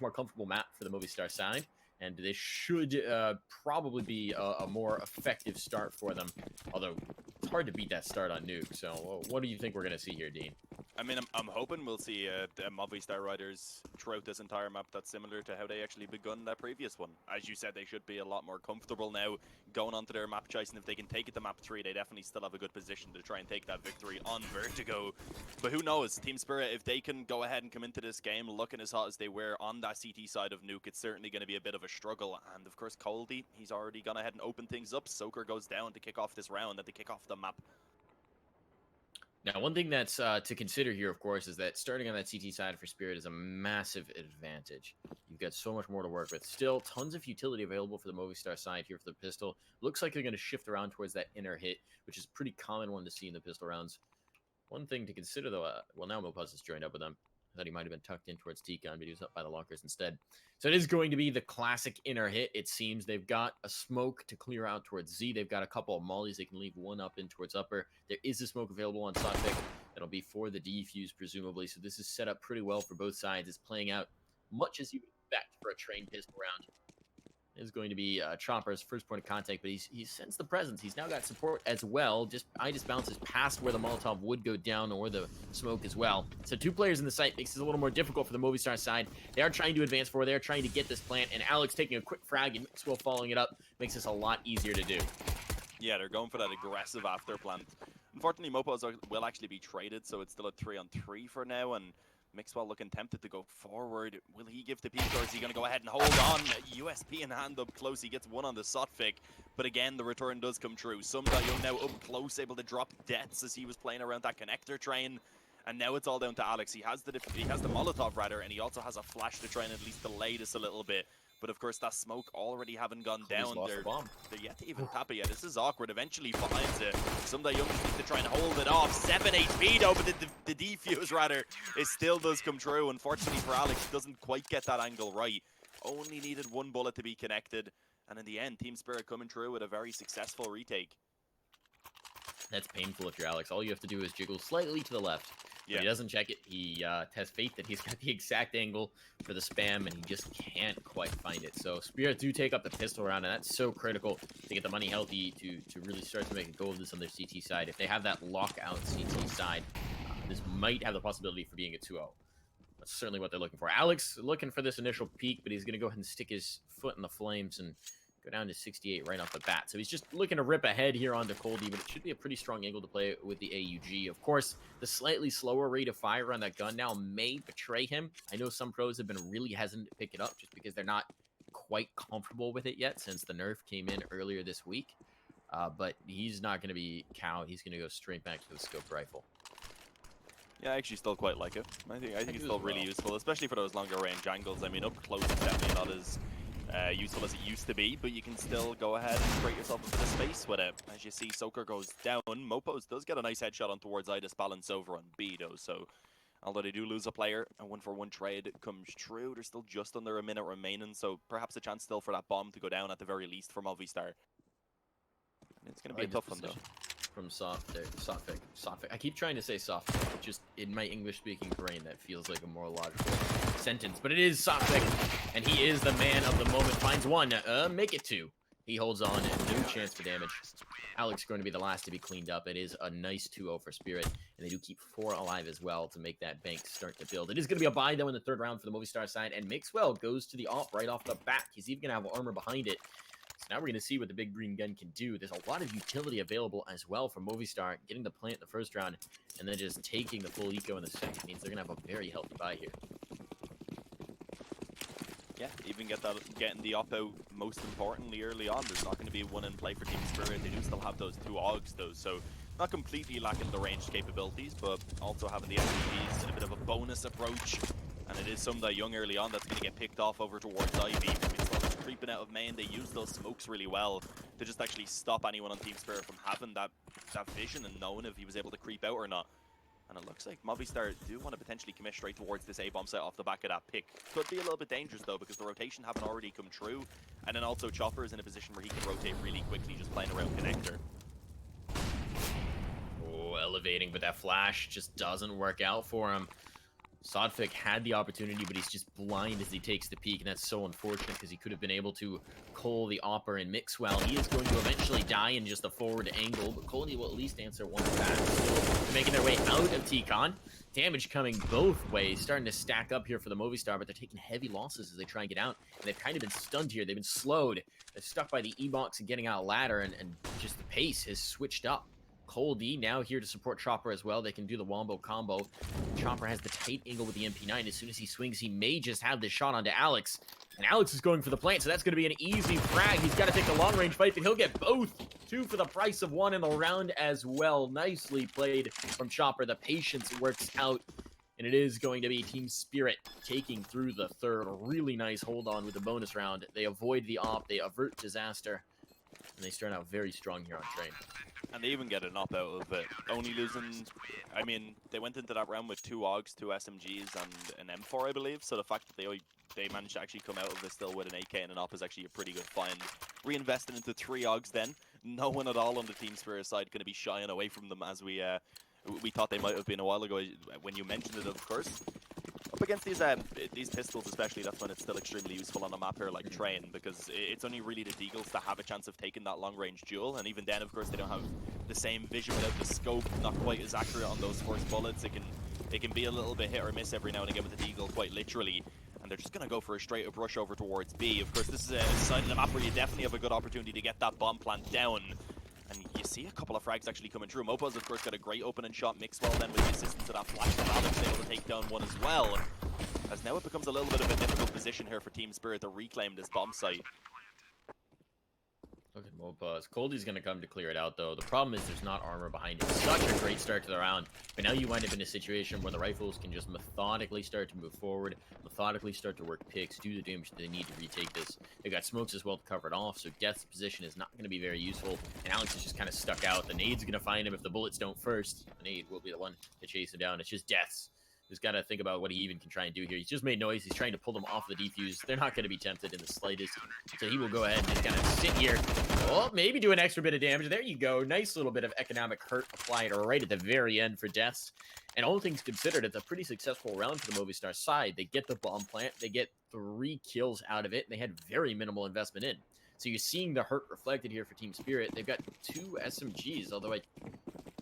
more comfortable map for the Movistar side, and this should probably be a more effective start for them. Although it's hard to beat that start on Nuke. So what do you think we're going to see here, Dean? I mean, I'm hoping we'll see the Movistar riders throughout this entire map that's similar to how they actually begun that previous one. As you said, they should be a lot more comfortable now going onto their map choice, and if they can take it to map 3, they definitely still have a good position to try and take that victory on Vertigo. But who knows, Team Spirit, if they can go ahead and come into this game looking as hot as they were on that CT side of Nuke, it's certainly going to be a bit of a struggle. And of course, Coldy, he's already gone ahead and opened things up. Soaker goes down to kick off this round and to kick off the map. Now, one thing that's to consider here, of course, is that starting on that CT side for Spirit is a massive advantage. You've got so much more to work with. Still, tons of utility available for the Movistar side here for the pistol. Looks like they're going to shift around towards that inner hit, which is a pretty common one to see in the pistol rounds. One thing to consider, though, well, now Mopuz has joined up with them. I thought he might have been tucked in towards T-Con, but he was up by the lockers instead. So it is going to be the classic inner hit, it seems. They've got a smoke to clear out towards Z. They've got a couple of mollies. They can leave one up in towards upper. There is a smoke available on Sotvic. That'll be for the defuse, presumably. So this is set up pretty well for both sides. It's playing out much as you would expect for a trained pistol round. Is going to be Chopper's first point of contact, but he's sensed the presence. He's now got support as well. I just bounces past where the Molotov would go down or the smoke as well. So 2 players in the site makes it a little more difficult for the Movistar side. They are trying to advance forward. They're trying to get this plant, and Alex taking a quick frag and Mixwell following it up makes this a lot easier to do. Yeah, they're going for that aggressive after plant. Unfortunately, Mopos will actually be traded, so it's still a 3-on-3 for now, and Mixwell looking tempted to go forward. Will he give the peek, or is he going to go ahead and hold on? USP in hand up close. He gets one on the Sotvic, but again, the return does come true. Young now up close, able to drop deaths as he was playing around that connector train. And now it's all down to Alex. He has the Molotov rather, and he also has a flash to try and at least delay this a little bit. But of course, that smoke already having gone down. They're yet to even tap it yet. This is awkward. Eventually finds it. Young needs to try and hold it off. 7 HP though, but the defuse rather, it still does come true. Unfortunately for Alex, doesn't quite get that angle right. Only needed 1 bullet to be connected. And in the end, Team Spirit coming through with a very successful retake. That's painful if you're Alex. All you have to do is jiggle slightly to the left. Yeah. He doesn't check it. He has faith that he's got the exact angle for the spam, and he just can't quite find it. So Spirit do take up the pistol round, and that's so critical to get the money healthy to really start to make a go of this on their CT side. If they have that lockout CT side, this might have the possibility for being a 2-0. That's certainly what they're looking for. Alex looking for this initial peak, but he's going to go ahead and stick his foot in the flames and go down to 68 right off the bat. So he's just looking to rip ahead here onto Coldy, but it should be a pretty strong angle to play with the AUG. Of course, the slightly slower rate of fire on that gun now may betray him. I know some pros have been really hesitant to pick it up just because they're not quite comfortable with it yet since the nerf came in earlier this week. But he's not going to be cowed. He's going to go straight back to the scope rifle. Yeah, I actually still quite like it. I think it's still really useful, especially for those longer range angles. I mean, up close it's definitely not as useful as it used to be, but you can still go ahead and create yourself a bit of space with it. As you see, Soaker goes down. Mopos does get a nice headshot on towards Idis balance over on B, though, so although they do lose a player, a 1-for-1 trade comes true. There's still just under a minute remaining, so perhaps a chance still for that bomb to go down at the very least for Movistar. It's going to be a tough one, though. From Sotvic. I keep trying to say Sotvic, just in my English-speaking brain, that feels like a more logical sentence. But it is Sotvic, and he is the man of the moment. Finds one, make it 2. He holds on, and no chance for damage. Alex going to be the last to be cleaned up. It is a nice 2-0 for Spirit, and they do keep 4 alive as well to make that bank start to build. It is going to be a buy, though, in the 3rd round for the Movistar side, and Mixwell goes to the op right off the bat. He's even going to have armor behind it. So now we're going to see what the big green gun can do. There's a lot of utility available as well for Movistar. Getting the plant in the 1st round and then just taking the full eco in the 2nd means they're going to have a very healthy buy here. Yeah, even getting the op out most importantly early on. There's not going to be one in play for Team Spirit. They do still have those 2 AUGs though, so not completely lacking the ranged capabilities, but also having the SPGs, a bit of a bonus approach. And it is Young early on that's going to get picked off over towards Ivy. Creeping out of main, they use those smokes really well to just actually stop anyone on Team Spirit from having that vision and knowing if he was able to creep out or not. And it looks like Movistar do want to potentially commit straight towards this A-bomb set off the back of that pick. Could be a little bit dangerous though, because the rotation haven't already come true, and then also Chopper is in a position where he can rotate really quickly just playing around connector. Oh, elevating, but that flash just doesn't work out for him. Sodfik had the opportunity, but he's just blind as he takes the peek, and that's so unfortunate because he could have been able to Cole the Opper and Mixwell. He is going to eventually die in just a forward angle, but Coley will at least answer one back. Still making their way out of T-Con. Damage coming both ways, starting to stack up here for the Movistar, but they're taking heavy losses as they try and get out, and they've kind of been stunned here. They've been slowed. They're stuck by the E-Box and getting out ladder, and just the pace has switched up. Cole D now here to support Chopper as well. They can do the wombo combo. Chopper has the tight angle with the MP9. As soon as he swings, he may just have this shot onto Alex. And Alex is going for the plant, so that's going to be an easy frag. He's got to take the long-range fight, but he'll get both. 2 for the price of 1 in the round as well. Nicely played from Chopper. The patience works out. And it is going to be Team Spirit taking through the third. A really nice hold on with the bonus round. They avoid the op. They avert disaster. And they start out very strong here on Train. And they even get an op out of it. Only losing, I mean, they went into that round with 2 AUGs, 2 SMGs, and an M4, I believe. So the fact that they managed to actually come out of this still with an AK and an op is actually a pretty good find. Reinvested into 3 AUGs then. No one at all on the Team Spirit side going to be shying away from them as we thought they might have been a while ago when you mentioned it, of course. Up against these pistols especially, that's when it's still extremely useful on a map here like Train, because it's only really the Deagles that have a chance of taking that long-range duel, and even then, of course, they don't have the same vision without the scope, not quite as accurate on those first bullets. It can be a little bit hit or miss every now and again with the Deagle, quite literally, and they're just going to go for a straight-up rush over towards B. Of course, this is a side of the map where you definitely have a good opportunity to get that bomb plant down. And you see a couple of frags actually coming through. Mopo's, of course, got a great opening shot. Mixwell then with the assistance of that flash from Alex, able to take down one as well. As now it becomes a little bit of a difficult position here for Team Spirit to reclaim this bomb site. Look at Mopo's. Coldy's going to come to clear it out, though. The problem is there's not armor behind it. Such a great start to the round. But now you wind up in a situation where the rifles can just methodically start to move forward, methodically start to work picks, do the damage they need to retake this. They got smokes as well to cover it off, so Death's position is not going to be very useful. And Alex is just kind of stuck out. The nade's going to find him if the bullets don't first. The nade will be the one to chase him down. It's just Death's. Who's got to think about what he even can try and do here. He's just made noise. He's trying to pull them off the defuse. They're not going to be tempted in the slightest. So he will go ahead and just kind of sit here. Oh, maybe do an extra bit of damage. There you go. Nice little bit of economic hurt applied right at the very end for Deaths. And all things considered, it's a pretty successful round for the Movistar side. They get the bomb plant. They get 3 kills out of it. And they had very minimal investment in. So you're seeing the hurt reflected here for Team Spirit. They've got 2 SMGs, although I'm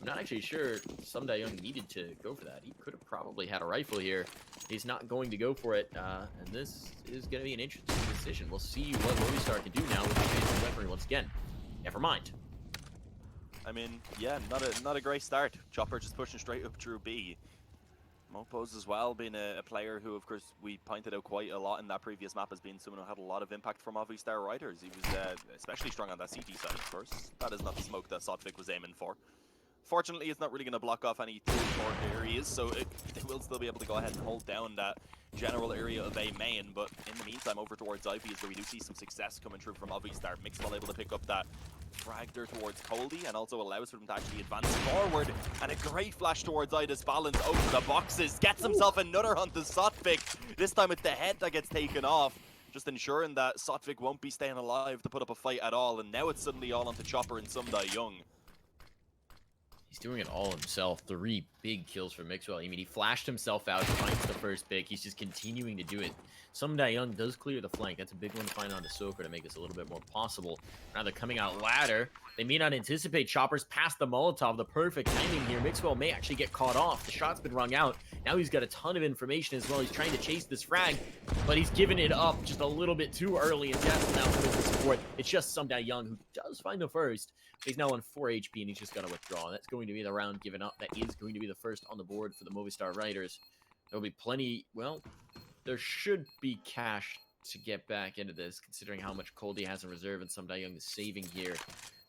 not actually sure Young needed to go for that. He could have probably had a rifle here. He's not going to go for it, and this is going to be an interesting decision. We'll see what Movistar can do now with the advanced weaponry once again. Never mind. I mean, yeah, not a great start. Chopper just pushing straight up through B. Mopo's as well, being a player who, of course, we pointed out quite a lot in that previous map as being someone who had a lot of impact from Movistar Riders. He was especially strong on that CT side, of course. That is not the smoke that Sodfik was aiming for. Fortunately, it's not really going to block off any 3 or 4 areas, so they will still be able to go ahead and hold down that general area of A main. But in the meantime, over towards IP is where we do see some success coming through from Movistar. Mixwell able to pick up that frag there towards Coldy and also allows for them to actually advance forward. And a great flash towards Ida's Balance over the boxes. Gets himself another onto Sodfik. This time it's the head that gets taken off, just ensuring that Sodfik won't be staying alive to put up a fight at all. And now it's suddenly all onto Chopper and Young. He's doing it all himself. 3 big kills for Mixwell. I mean, he flashed himself out, finds the first pick. He's just continuing to do it. Young does clear the flank. That's a big one to find on the Soaker to make this a little bit more possible. Now they're coming out ladder. They may not anticipate Choppers past the Molotov. The perfect timing here. Mixwell may actually get caught off. The shot's been rung out. Now he's got a ton of information as well. He's trying to chase this frag, but he's given it up just a little bit too early, and Death now coming to support. It's just Young who does find the first. He's now on 4 HP, and he's just got to withdraw. That's going to be the round given up. That is going to be the first on the board for the Movistar Riders. There'll be plenty, well, there should be cash to get back into this, considering how much Coldy has in reserve and Young is saving here.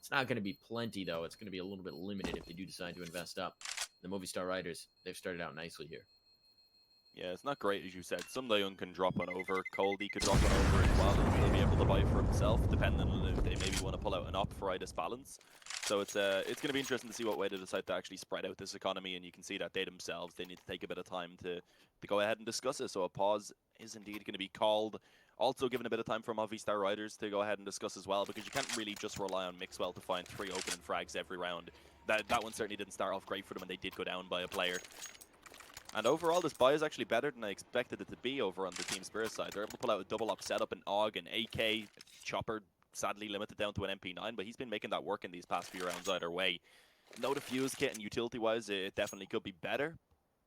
It's not going to be plenty, though. It's going to be a little bit limited if they do decide to invest up. The Movistar Riders, they've started out nicely here. Yeah, it's not great, as you said. Young can drop one over. Coldy could drop one over as well, and he'll be able to buy for himself, depending on if they maybe want to pull out an op for Ida's Balance. So it's going to be interesting to see what way they decide to actually spread out this economy, and you can see that they themselves, they need to take a bit of time to go ahead and discuss it. So a pause is indeed going to be called. Also given a bit of time for Movistar Riders to go ahead and discuss as well, because you can't really just rely on Mixwell to find 3 opening frags every round. That one certainly didn't start off great for them, and they did go down by a player. And overall, this buy is actually better than I expected it to be over on the Team Spirit side. They're able to pull out a double up setup, an AUG, an AK, Chopper, sadly limited down to an MP9, but he's been making that work in these past few rounds either way. No defuse kit, and utility-wise, it definitely could be better.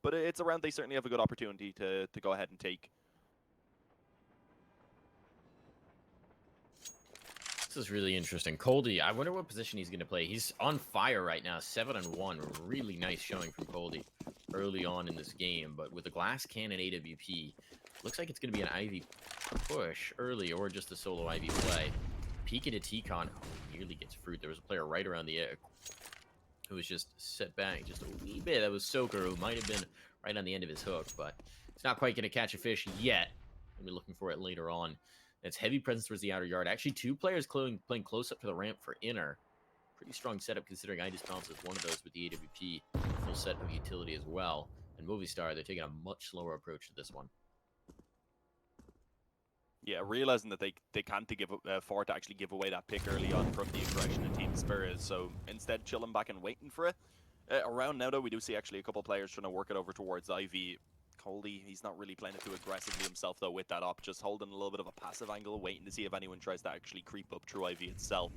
But it's a round they certainly have a good opportunity to go ahead and take. This is really interesting. Coldy, I wonder what position he's going to play. He's on fire right now, 7-1. Really nice showing from Coldy early on in this game. But with a glass cannon AWP, looks like it's going to be an Ivy push early or just a solo Ivy play. Peek into T-Con. Oh, nearly gets fruit. There was a player right around the edge who was just set back just a wee bit. That was Soaker, who might have been right on the end of his hook, but it's not quite going to catch a fish yet. We'll be looking for it later on. It's heavy presence towards the outer yard. Actually, two players playing close up to the ramp for inner. Pretty strong setup considering I just bounced as one of those with the AWP. Full set of utility as well. And Movistar, they're taking a much slower approach to this one. Yeah, realizing that they can't afford to actually give away that pick early on from the aggression of Team Spirit. So instead, chilling back and waiting for it. Around now, though, we do see actually a couple players trying to work it over towards Ivy. Coldy, he's not really playing it too aggressively himself, though, with that op. Just holding a little bit of a passive angle, waiting to see if anyone tries to actually creep up through Ivy itself.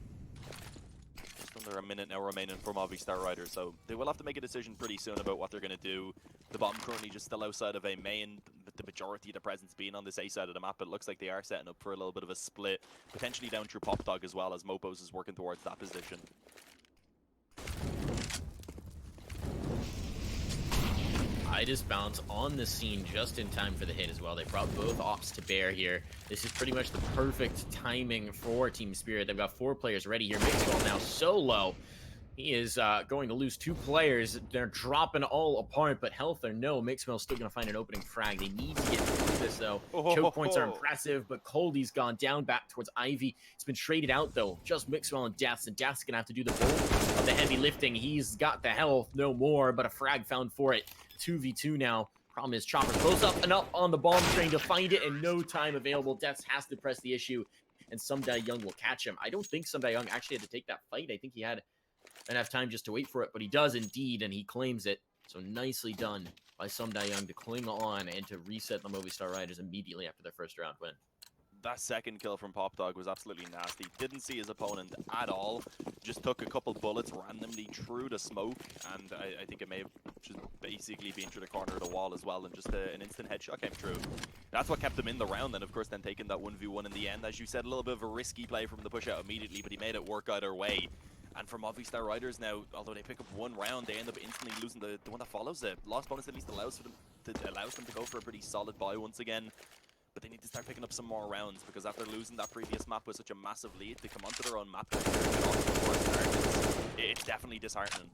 Just under a minute now remaining for Movistar Riders, so they will have to make a decision pretty soon about what they're going to do. The bottom currently just still outside of a main, with the majority of the presence being on this A side of the map. It looks like they are setting up for a little bit of a split, potentially down through Pop Dog as well, as Mopos is working towards that position. I just bounce on the scene just in time for the hit as well. They brought both ops to bear here. This is pretty much the perfect timing for Team Spirit. They've got 4 players ready here. Mixwell now solo. He is going to lose 2 players. They're dropping all apart, but health or no, Mixwell's still going to find an opening frag. They need to get through this, though. Choke points are impressive, but Coldy's gone down back towards Ivy. It's been traded out, though. Just Mixwell and Deaths, and Death's going to have to do the bulk of the heavy lifting. He's got the health, no more, but a frag found for it. 2v2 now. Problem is Chopper close up and up on the bomb train to find it, and no time available. Deaths has to press the issue, and Sumdai Young will catch him. I don't think Sumdai Young actually had to take that fight. I think he had enough time just to wait for it, but he does indeed, and he claims it. So nicely done by Sumdai Young to cling on and to reset the Movistar Riders immediately after their first round win. That second kill from Pop Dog was absolutely nasty. Didn't see his opponent at all. Just took a couple bullets randomly through the smoke, and I think it may have just basically been through the corner of the wall as well, and just an instant headshot came through. That's what kept him in the round, and of course then taking that 1v1 in the end. As you said, a little bit of a risky play from the push out immediately, but he made it work either way. And for Movistar Riders now, although they pick up 1 round, they end up instantly losing the one that follows it. Loss bonus at least allows them to go for a pretty solid buy once again. But they need to start picking up some more rounds, because after losing that previous map with such a massive lead, to come onto their own map it's definitely disheartening.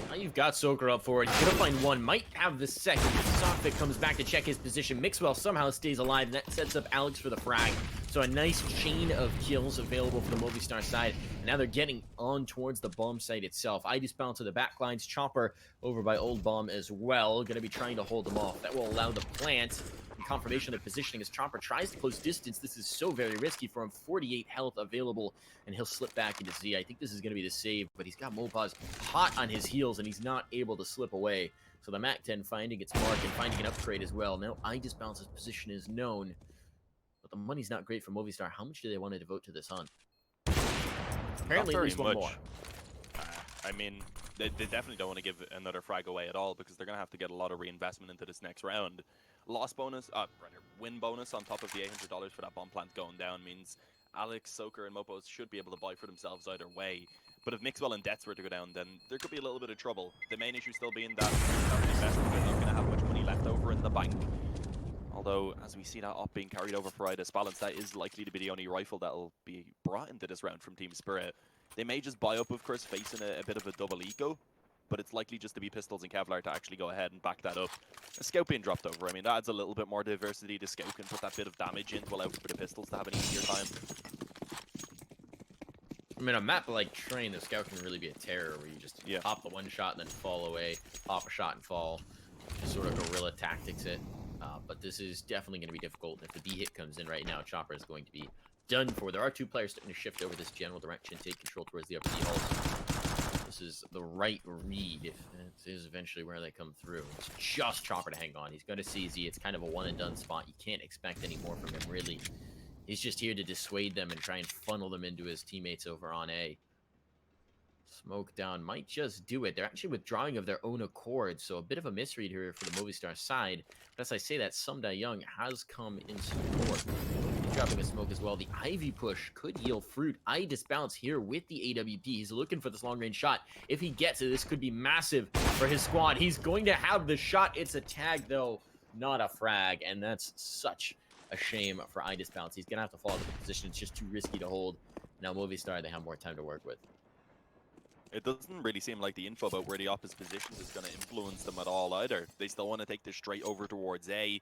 Now you've got Soaker up forward. He's gonna find one, might have the second. Softpick comes back to check his position. Mixwell somehow stays alive, and that sets up Alex for the frag. So a nice chain of kills available for the Movistar side. And now they're getting on towards the bomb site itself. I just bounce to the back lines. Chopper over by Old Bomb as well. Gonna be trying to hold them off. That will allow the plant and confirmation of positioning as Chopper tries to close distance. This is so very risky for him. 48 health available, and he'll slip back into Z. I think this is gonna be the save, but he's got Mopaz hot on his heels, and he's not able to slip away. So the MAC-10 finding its mark and finding an upgrade as well. Now I just bounce's position is known. But the money's not great for Movistar. How much do they want to devote to this hunt? Apparently at least one more. I mean, they definitely don't want to give another frag away at all, because they're going to have to get a lot of reinvestment into this next round. Loss bonus, win bonus on top of the $800 for that bomb plant going down means Alex, Soaker, and Mopos should be able to buy for themselves either way. But if Mixwell and Deaths were to go down, then there could be a little bit of trouble. The main issue still being that they're not going to have much money left over in the bank. Although, as we see that op being carried over for Idis Balance, that is likely to be the only rifle that will be brought into this round from Team Spirit. They may just buy up, of course, facing a bit of a double eco, but it's likely just to be Pistols and Kevlar to actually go ahead and back that up. A Scout being dropped over, I mean, that adds a little bit more diversity to Scout and put that bit of damage in to allow for the Pistols to have an easier time. I mean, a map like Train, the Scout can really be a terror, where you just pop the one shot and then fall away, pop a shot and fall. Just sort of guerrilla tactics it. But this is definitely going to be difficult. If the B hit comes in right now, Chopper is going to be done for. There are 2 players starting to shift over this general direction, take control towards the upper D halls. This is the right read. It is eventually where they come through. It's just Chopper to hang on. He's going to CZ. It's kind of a one-and-done spot. You can't expect any more from him, really. He's just here to dissuade them and try and funnel them into his teammates over on A. Smoke down might just do it. They're actually withdrawing of their own accord, so a bit of a misread here for the Movistar side. But as I say that, Sumda Young has come in support. Dropping a smoke as well. The Ivy push could yield fruit. Idis bounce here with the AWP. He's looking for this long-range shot. If he gets it, this could be massive for his squad. He's going to have the shot. It's a tag, though, not a frag, and that's such a shame for Idis bounce. He's going to have to fall out of the position. It's just too risky to hold. Now, Movistar, they have more time to work with. It doesn't really seem like the info about where the opposite positions is going to influence them at all either. They still want to take this straight over towards A.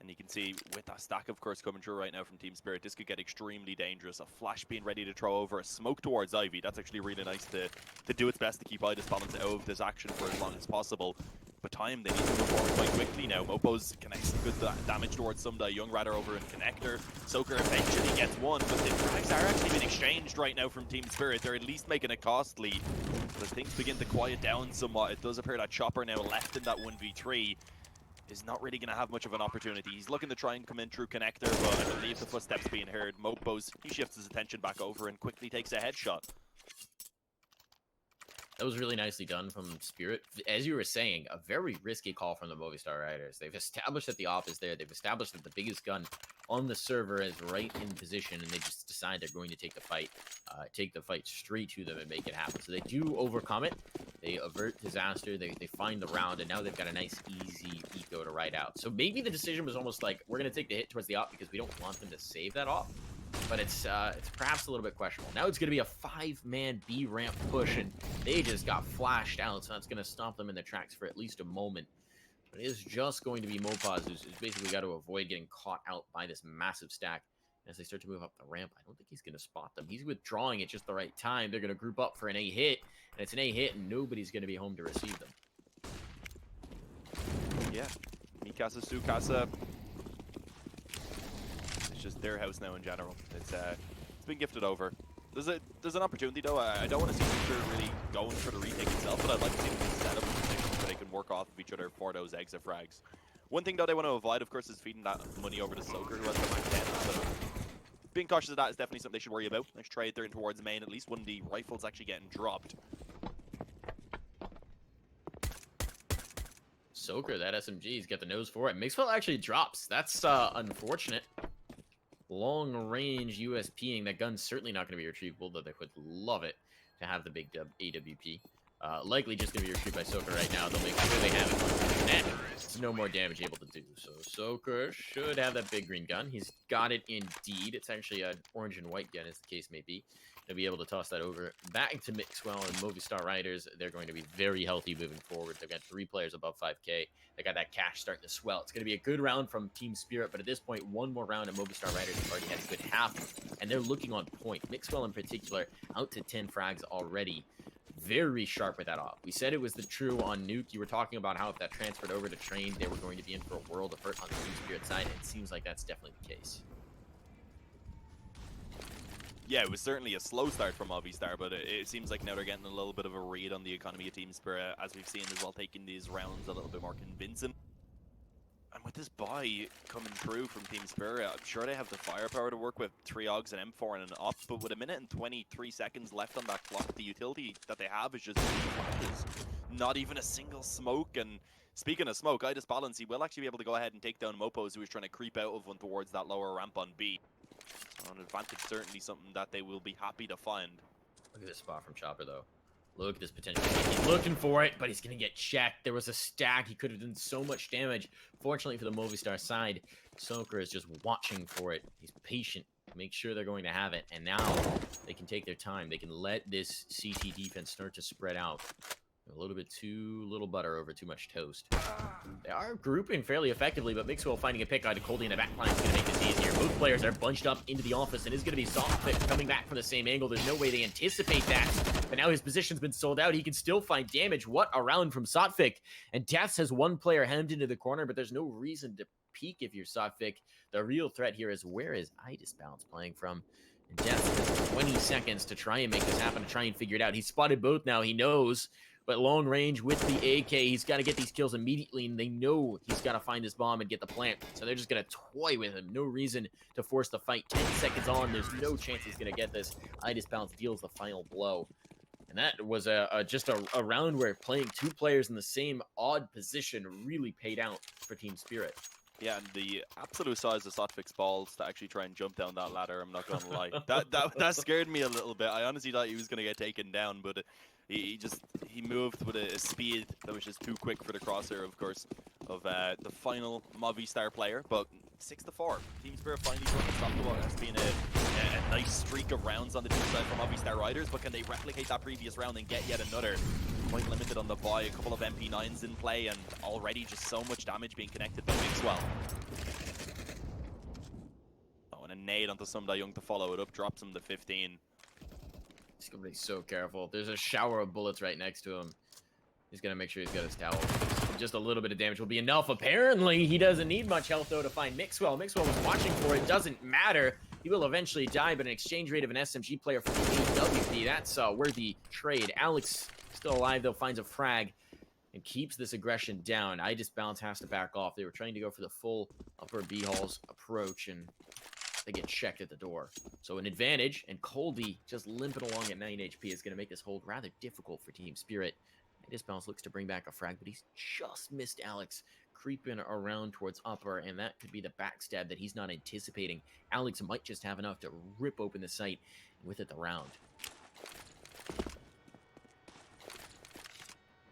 And you can see with that stack, of course, coming through right now from Team Spirit, this could get extremely dangerous. A flash being ready to throw over, a smoke towards Ivy. That's actually really nice to do its best to keep Idis balance out of this action for as long as possible. But time, they need to move forward quite quickly now. Mopo's connects some good damage towards Sumda Young Radar over in Connector. Soaker eventually gets one, but the frags are actually being exchanged right now from Team Spirit. They're at least making it costly. As things begin to quiet down somewhat, it does appear that Chopper now left in that 1v3 is not really going to have much of an opportunity. He's looking to try and come in through Connector, but I believe the footsteps being heard. Mopo's, he shifts his attention back over and quickly takes a headshot. That was really nicely done from Spirit. As you were saying, a very risky call from the Movistar Riders. They've established that the op is there. They've established that the biggest gun on the server is right in position, and they just decide they're going to take the fight straight to them and make it happen. So they do overcome it. They avert disaster. They find the round, and now they've got a nice, easy eco to ride out. So maybe the decision was almost like, we're going to take the hit towards the op because we don't want them to save that op. But it's perhaps a little bit questionable. Now it's going to be a 5-man B ramp push, and they just got flashed out, so that's going to stop them in their tracks for at least a moment. But it is just going to be Mopaz who's basically got to avoid getting caught out by this massive stack. As they start to move up the ramp, I don't think he's going to spot them. He's withdrawing at just the right time. They're going to group up for an A hit, and it's an A hit, and nobody's going to be home to receive them. Yeah, Mikasa, Sukasa. Just their house now in general. It's been gifted over. There's an opportunity though. I don't want to see Future really going for the retake itself, but I'd like to see them set up a position where they can work off of each other for those exit frags. One thing though they want to avoid, of course, is feeding that money over to Soaker, who has the max 10. So being cautious of that is definitely something they should worry about. Next trade, they're in towards main. At least one of the rifles actually getting dropped. Soaker, that SMG's got the nose for it. Mixwell actually drops. That's unfortunate. Long-range USPing. That gun's certainly not going to be retrievable, though they would love it to have the big dub AWP. Likely just going to be retrieved by Soaker right now. They'll make sure they have it. Net. It's no more damage able to do. So Soaker should have that big green gun. He's got it indeed. It's actually an orange and white gun, as the case may be. They'll be able to toss that over back to Mixwell and Movistar Riders. They're going to be very healthy moving forward. They've got 3 players above 5K. They got that cash starting to swell. It's going to be a good round from Team Spirit, but at this point, one more round, and Movistar Riders have already had a good half, and they're looking on point. Mixwell in particular, out to 10 frags already. Very sharp with that off. We said it was the true on Nuke. You were talking about how if that transferred over to Train, they were going to be in for a world of hurt on the Team Spirit side, and it seems like that's definitely the case. Yeah, it was certainly a slow start from Movistar, but it seems like now they're getting a little bit of a read on the economy of Team Spirit, as we've seen as well, taking these rounds a little bit more convincing. And with this buy coming through from Team Spirit, I'm sure they have the firepower to work with 3 Augs and M4 and an up, but with a minute and 23 seconds left on that clock, the utility that they have is just not even a single smoke. And speaking of smoke, Idis Balance, he will actually be able to go ahead and take down Mopos, who is trying to creep out of one towards that lower ramp on B. An advantage, certainly something that they will be happy to find. Look at this spot from Chopper, though. Look at this potential. He's looking for it, but he's going to get checked. There was a stack. He could have done so much damage. Fortunately for the Movistar side, Soaker is just watching for it. He's patient. Make sure they're going to have it. And now they can take their time. They can let this CT defense start to spread out. A little bit too little butter over too much toast. They are grouping fairly effectively, but Mixwell finding a pick out of Coldy in the back line is going to make this easier. Both players are bunched up into the office, and it's going to be Softpick coming back from the same angle. There's no way they anticipate that. But now his position's been sold out. He can still find damage. What a round from Sotfik. And Deaths has 1 player hemmed into the corner, but there's no reason to peek if you're Sotfik. The real threat here is where is Idisbounce playing from? And Death has 20 seconds to try and make this happen, to try and figure it out. He's spotted both now, he knows. But long range with the AK, he's got to get these kills immediately, and they know he's got to find this bomb and get the plant. So they're just going to toy with him. No reason to force the fight. 10 seconds on, there's no chance he's going to get this. Idisbounce deals the final blow. And that was just a round where playing two players in the same odd position really paid out for Team Spirit. Yeah, and the absolute size of Sotfik's balls to actually try and jump down that ladder, I'm not gonna lie. That scared me a little bit. I honestly thought he was gonna get taken down, but he moved with a speed that was just too quick for the crosshair, of course, of the final Movistar player. But 6-4, Team Spirit finally going to stop the wall. That's been a nice streak of rounds on the team side for Movistar Riders, but can they replicate that previous round and get yet another? Quite limited on the buy, a couple of MP9s in play, and already just so much damage being connected by Mixwell. Oh, and a nade onto Sumda Young to follow it up, drops him to 15. He's gonna be so careful. There's a shower of bullets right next to him. He's gonna make sure he's got his towel. Just a little bit of damage will be enough. Apparently, he doesn't need much health, though, to find Mixwell. Mixwell was watching for it. Doesn't matter. He will eventually die, but an exchange rate of an SMG player for the AWP, that's a worthy trade. Alex, still alive, though, finds a frag and keeps this aggression down. Idisbounce has to back off. They were trying to go for the full upper B-Halls approach, and they get checked at the door. So an advantage, and Coldy just limping along at 9 HP is going to make this hold rather difficult for Team Spirit. Idisbounce looks to bring back a frag, but he's just missed Alex creeping around towards upper, and that could be the backstab that he's not anticipating. Alex might just have enough to rip open the sight, and with it the round.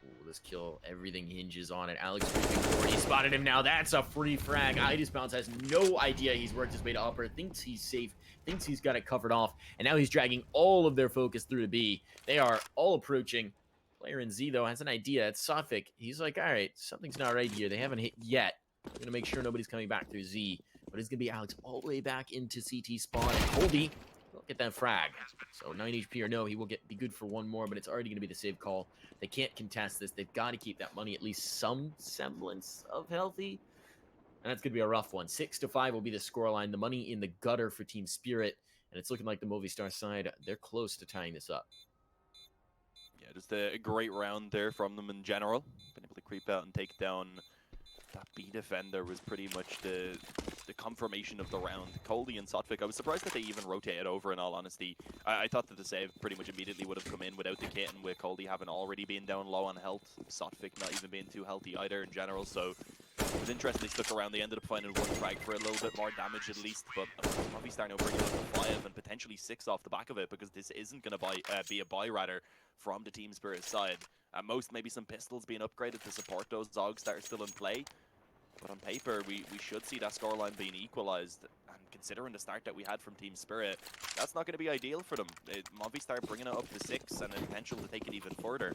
Ooh, this kill, everything hinges on it. Alex creeping forward, he spotted him now. That's a free frag. Idisbounce has no idea he's worked his way to upper, thinks he's safe, thinks he's got it covered off, and now he's dragging all of their focus through to B. They are all approaching. Player in Z, though, has an idea. It's Sotfik. He's like, all right, something's not right here. They haven't hit yet. I'm going to make sure nobody's coming back through Z. But it's going to be Alex all the way back into CT spawn. And Colby will get that frag. So 9 HP or no, he will be good for one more, but it's already going to be the save call. They can't contest this. They've got to keep that money at least some semblance of healthy. And that's going to be a rough one. 6-5 will be the scoreline. The money in the gutter for Team Spirit. And it's looking like the Movistar side, they're close to tying this up. Yeah, just a great round there from them in general. Been able to creep out and take down that B defender was pretty much the confirmation of the round. Coldy and Sotfik, I was surprised that they even rotated over, in all honesty. I thought that the save pretty much immediately would have come in without the kit, and with Coldy having already been down low on health, Sotfik not even being too healthy either in general, so it was interesting they stuck around. They ended up finding one frag for a little bit more damage at least, but Movistar now bringing up to 5 and potentially 6 off the back of it, because this isn't going to be a buy rather from the Team Spirit side. At most, maybe some pistols being upgraded to support those dogs that are still in play. But on paper, we should see that scoreline being equalized. And considering the start that we had from Team Spirit, that's not going to be ideal for them. Movistar bringing it up to 6 and the potential to take it even further.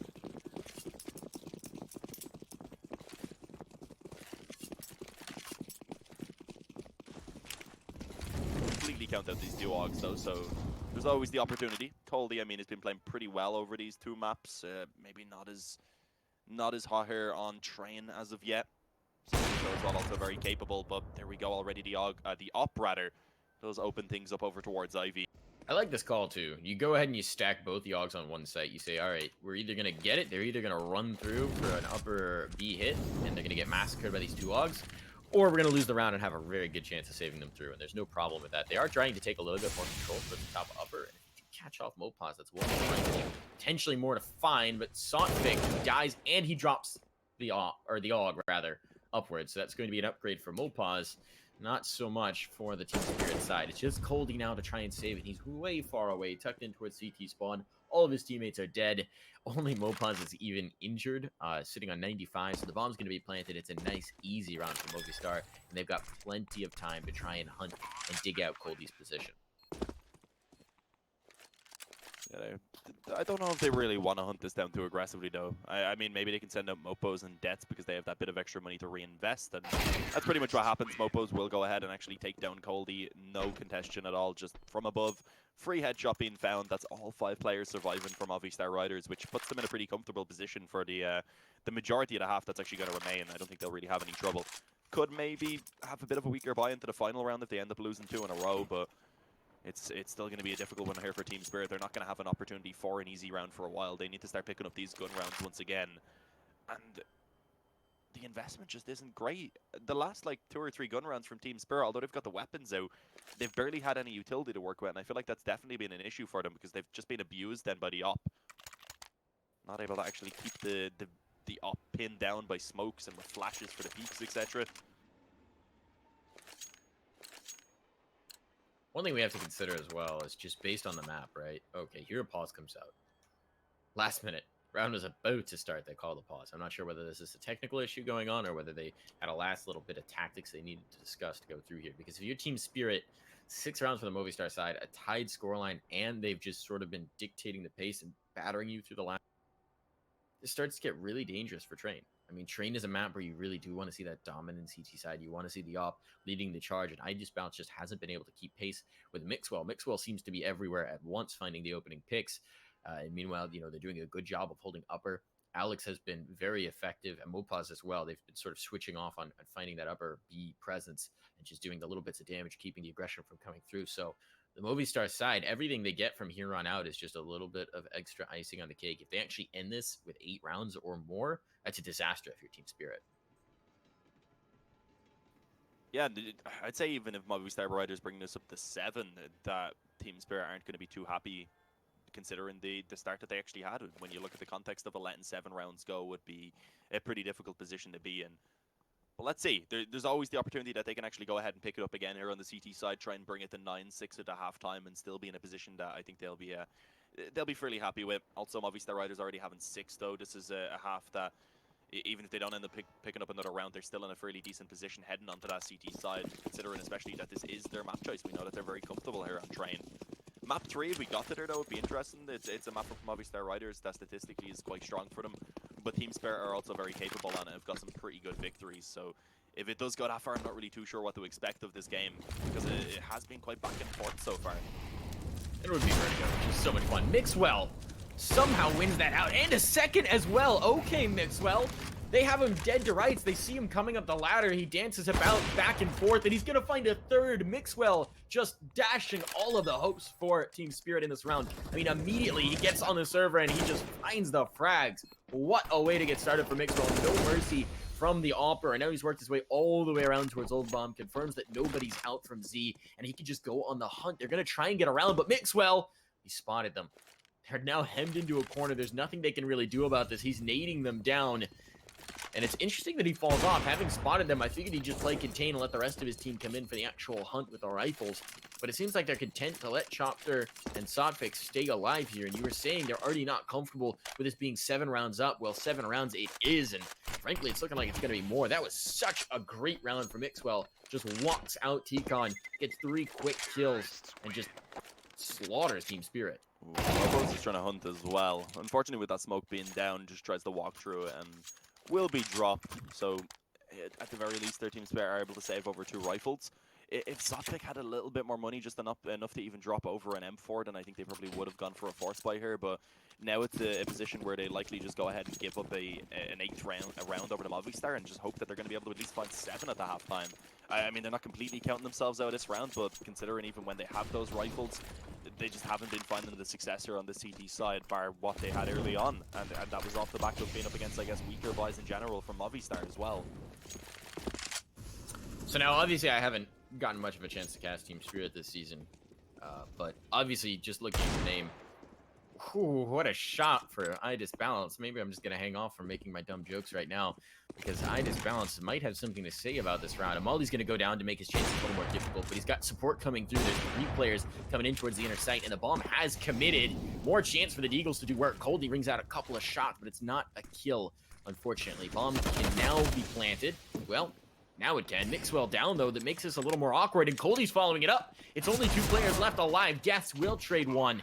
Completely count out these two Augs though, so there's always the opportunity. Coldy, I mean, has been playing pretty well over these two maps. Maybe not as hot here on train as of yet. As well, also very capable, but there we go already. The op rather does open things up over towards Ivy. I like this call too. You go ahead and you stack both the Augs on one site. You say, all right, we're either going to get it, they're either going to run through for an upper B hit, and they're going to get massacred by these two Augs, or we're going to lose the round and have a very good chance of saving them through, and there's no problem with that. They are trying to take a little bit more control for the top upper, and if you catch off Mopaz, that's one potentially more to find, but Sotfik dies, and he drops the Aug, rather, upwards, so that's going to be an upgrade for Mopaz. Not so much for the Team Spirit side. It's just Coldy now to try and save it. He's way far away, tucked in towards CT spawn. All of his teammates are dead. Only Mopaz is even injured, sitting on 95, so the bomb's going to be planted. It's a nice, easy round for Movistar, and they've got plenty of time to try and hunt and dig out Coldy's position. Yeah, I don't know if they really want to hunt this down too aggressively, though. I mean, maybe they can send out Mopos and Debts because they have that bit of extra money to reinvest, and that's pretty much what happens. Mopos will go ahead and actually take down Coldy. No contention at all, just from above. Free headshot being found. That's all 5 players surviving from Movistar Riders, which puts them in a pretty comfortable position for the majority of the half that's actually going to remain. I don't think they'll really have any trouble. could maybe have a bit of a weaker buy into the final round if they end up losing 2 in a row, but it's still going to be a difficult one here for Team Spirit. They're not going to have an opportunity for an easy round for a while. They need to start picking up these gun rounds once again. And the investment just isn't great. The last like 2 or 3 gun rounds from Team Spirit, although they've got the weapons out, they've barely had any utility to work with, and I feel like that's definitely been an issue for them because they've just been abused then by the op. Not able to actually keep the op pinned down by smokes and with flashes for the peaks, etc. One thing we have to consider as well is just based on the map, right? Okay, here a pause comes out. Last minute. Round was about to start, they called a pause. I'm not sure whether this is a technical issue going on or whether they had a last little bit of tactics they needed to discuss to go through here. Because if you're Team Spirit, 6 rounds for the Movistar side, a tied scoreline, and they've just sort of been dictating the pace and battering you through the last, it starts to get really dangerous for Train. I mean, Train is a map where you really do want to see that dominant CT side. You want to see the op leading the charge, and iDisbalance just hasn't been able to keep pace with Mixwell. Mixwell seems to be everywhere at once, finding the opening picks. And meanwhile, you know, they're doing a good job of holding upper. Alex has been very effective, and Mopaz as well. They've been sort of switching off on finding that upper B presence and just doing the little bits of damage, keeping the aggression from coming through. So the Movistar side, everything they get from here on out is just a little bit of extra icing on the cake. If they actually end this with 8 rounds or more, that's a disaster if you're Team Spirit. Yeah, I'd say even if Movistar Riders bring this up to 7, that Team Spirit aren't going to be too happy considering the start that they actually had. When you look at the context of letting 7 rounds go, would be a pretty difficult position to be in. But let's see. There's always the opportunity that they can actually go ahead and pick it up again here on the CT side, try and bring it to 9-6 at the halftime, and still be in a position that I think they'll be fairly happy with. Also, Movistar Riders already having 6 though. This is a half that even if they don't end up picking up another round, they're still in a fairly decent position heading onto that CT side, considering especially that this is their map choice. We know that they're very comfortable here on Train. Map 3, if we got to there, though, would be interesting. It's a map from Movistar Riders that statistically is quite strong for them. But Team Spirit are also very capable on it. Have got some pretty good victories. So if it does go that far, I'm not really too sure what to expect of this game, because it has been quite back and forth so far. It would be very good, which is so much fun. Mixwell somehow wins that out, and a second as well. Okay, Mixwell. They have him dead to rights. They see him coming up the ladder. He dances about back and forth, and he's going to find a third. Mixwell just dashing all of the hopes for Team Spirit in this round. I mean, immediately he gets on the server, and he just finds the frags. What a way to get started for Mixwell. No mercy from the Opera, and now he's worked his way all the way around towards Old Bomb, confirms that nobody's out from Z, and he can just go on the hunt. They're going to try and get around, but Mixwell, he spotted them. They're now hemmed into a corner. There's nothing they can really do about this. He's nading them down. And it's interesting that he falls off. Having spotted them, I figured he'd just play contain and let the rest of his team come in for the actual hunt with the rifles. But it seems like they're content to let Chopter and Sodfix stay alive here. And you were saying they're already not comfortable with this being 7 rounds up. Well, 7 rounds it is. And frankly, it's looking like it's going to be more. That was such a great round for Mixwell. Just walks out T-Con, gets 3 quick kills, and just slaughters Team Spirit. Mobo's is trying to hunt as well. Unfortunately, with that smoke being down, just tries to walk through it and will be dropped. So at the very least, their Team Spirit are able to save over 2 rifles. If Sodfix had a little bit more money, just enough to even drop over an M4, then I think they probably would have gone for a force buy here. But now it's a position where they likely just go ahead and give up an 8th round over to Movistar and just hope that they're going to be able to at least find 7 at the halftime. I mean, they're not completely counting themselves out of this round, but considering even when they have those rifles, they just haven't been finding the successor on the CT side, bar what they had early on. And that was off the back of being up against, I guess, weaker buys in general from Movistar as well. So now, obviously, I haven't gotten much of a chance to cast Team Spirit this season. But obviously, just looking at the name, whew, what a shot for ESEA. Maybe I'm just going to hang off from making my dumb jokes right now, because ESEA might have something to say about this round. Amali's going to go down to make his chances a little more difficult, but he's got support coming through. There's 3 players coming in towards the inner site, and the bomb has committed. More chance for the Deagles to do work. Coldie rings out a couple of shots, but it's not a kill, unfortunately. Bomb can now be planted. Well, now it can. Mixwell down, though. That makes this a little more awkward, and Coldie's following it up. It's only 2 players left alive. Deaths will trade 1.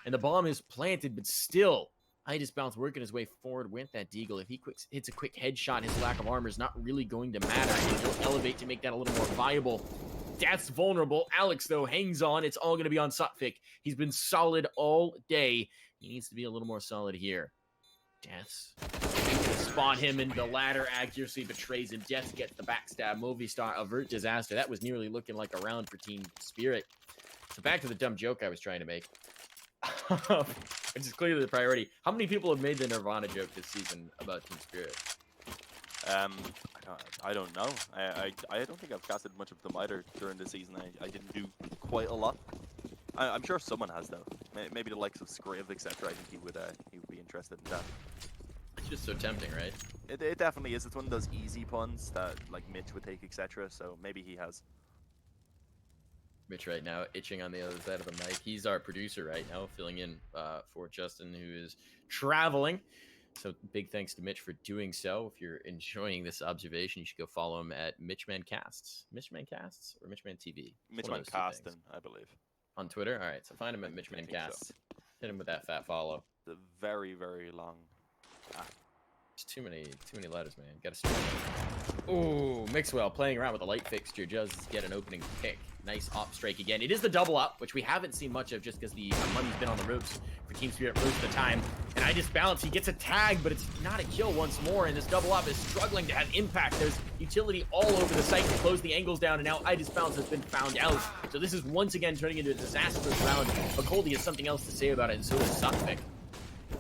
And the bomb is planted, but still, ESEA working his way forward with that Deagle. If he hits a quick headshot, his lack of armor is not really going to matter, and he'll elevate to make that a little more viable. Death's vulnerable. Alex, though, hangs on. It's all going to be on Sotfik. He's been solid all day. He needs to be a little more solid here. Deaths. spawn him, and the ladder accuracy betrays him. Jets gets the backstab. Movistar avert disaster. That was nearly looking like a round for Team Spirit. So back to the dumb joke I was trying to make. Which is clearly the priority. How many people have made the Nirvana joke this season about Team Spirit? I don't know. I don't think I've casted much of them either during the season. I didn't do quite a lot. I'm sure someone has though. Maybe the likes of Scriv, etc. I think he would be interested in that. It's just so tempting, right? It definitely is. It's one of those easy puns that like Mitch would take, etc. So maybe he has. Mitch right now itching on the other side of the mic. He's our producer right now, filling in for Justin, who is traveling. So big thanks to Mitch for doing so. If you're enjoying this observation, you should go follow him at Mitchmancasts. Mitchmancasts or Mitchman TV? Mitchmancastin, I believe. On Twitter? All right, so find him at Mitchmancasts. So. Hit him with that fat follow. It's a very, very long app. There's too many letters, man. Gotta start. Ooh, Mixwell playing around with a light fixture. Just get an opening pick. Nice op strike again. It is the double up, which we haven't seen much of just because the money's been on the ropes for Team Spirit most of the time. And I just balance. He gets a tag, but it's not a kill once more. And this double up is struggling to have impact. There's utility all over the site to close the angles down. And now I just balance has been found out. So this is once again turning into a disastrous round. But Coldy has something else to say about it, and so does Sotfik.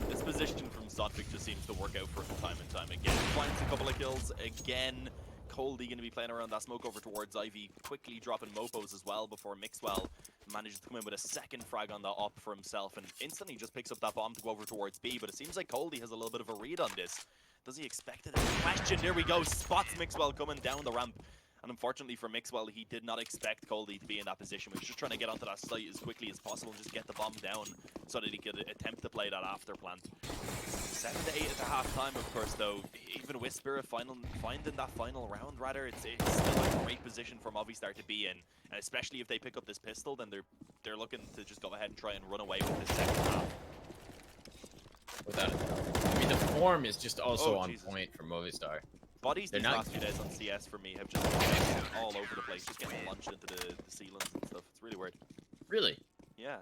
This position from Sotfik just seems to work out for him time and time again. Finds a couple of kills again. Coldy going to be playing around that smoke over towards Ivy, quickly dropping Mopos as well before Mixwell manages to come in with a second frag on the op for himself and instantly just picks up that bomb to go over towards B. But it seems like Coldy has a little bit of a read on this. Does he expect it? Question, there we go, spots Mixwell coming down the ramp. And unfortunately for Mixwell, he did not expect Coldy to be in that position. He was just trying to get onto that site as quickly as possible and just get the bomb down so that he could attempt to play that after plant. 7 to 8 at the half time, of course, though. Even with Spirit finding that final round, rather, it's still a great position for Movistar to be in. And especially if they pick up this pistol, then they're looking to just go ahead and try and run away with this second half. Without it. I mean, the form is just also on Jesus. Point for Movistar. Bodies these last few days on CS for me have just been all over the place, just getting launched into the ceilings and stuff. It's really weird. Really? Yeah.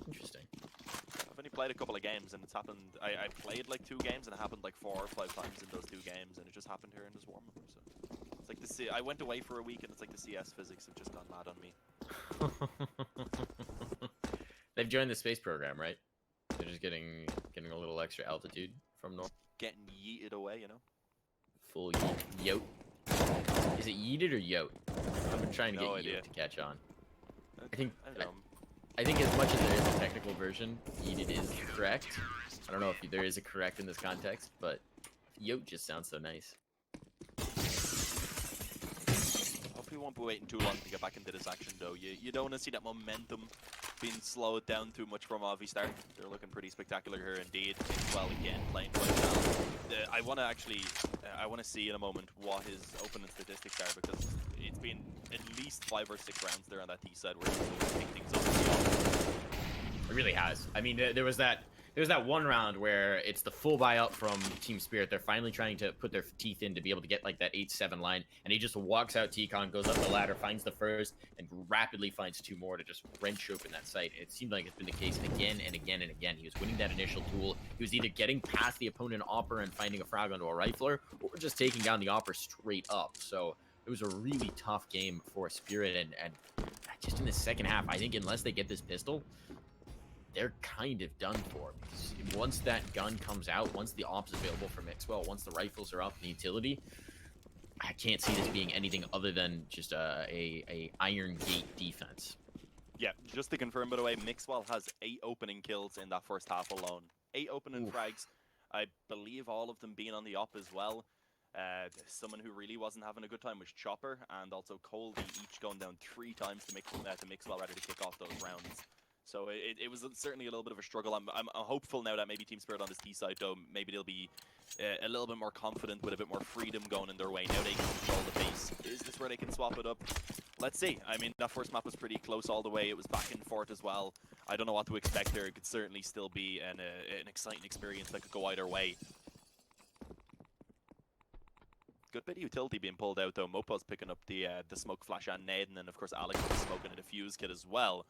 Interesting. I've only played a couple of games and it's happened. I played like 2 games and it happened like 4 or 5 times in those 2 games and it just happened here in this warm up. So it's like I went away for a week and it's like the CS physics have just gone mad on me. They've joined the space program, right? They're just getting a little extra altitude from north. Getting yeeted away, you know. Full yote. Is it yeeted or yote? I've been trying to get yote to catch on. I think as much as there is a technical version, yeeted is correct. I don't know if there is a correct in this context, but yote just sounds so nice. Hopefully we won't be waiting too long to get back into this action though. You don't want to see that momentum being slowed down too much from Movistar. They're looking pretty spectacular here indeed. Well, again, playing quite well. I want to see in a moment what his opening statistics are because it's been at least 5 or 6 rounds there on that T side where he's picked things up. It really has. I mean, there was that one round where it's the full buy up from Team Spirit. They're finally trying to put their teeth in to be able to get like that 8-7 line, and he just walks out T-Con, goes up the ladder, finds the first, and rapidly finds 2 more to just wrench open that site. It seemed like it's been the case again and again and again. He was winning that initial duel. He was either getting past the opponent Opper and finding a frag onto a rifler, or just taking down the Opper straight up. So it was a really tough game for Spirit, and just in the second half, I think unless they get this pistol, they're kind of done for. Because once that gun comes out, once the op's available for Mixwell, once the rifles are up in the utility, I can't see this being anything other than just a iron gate defense. Yeah, just to confirm, by the way, Mixwell has 8 opening kills in that first half alone. 8 opening frags. I believe all of them being on the op as well. Someone who really wasn't having a good time was Chopper, and also Coldy, each going down 3 times to Mixwell rather to kick off those rounds. So it was certainly a little bit of a struggle. I'm hopeful now that maybe Team Spirit on this T side, though, maybe they'll be a little bit more confident with a bit more freedom going in their way. Now they can control the pace. Is this where they can swap it up? Let's see. I mean, that first map was pretty close all the way. It was back and forth as well. I don't know what to expect there. It could certainly still be an exciting experience that could go either way. Good bit of utility being pulled out, though. Mopo's picking up the smoke flash and nade, and then, of course, Alex is smoking a defuse kit as well.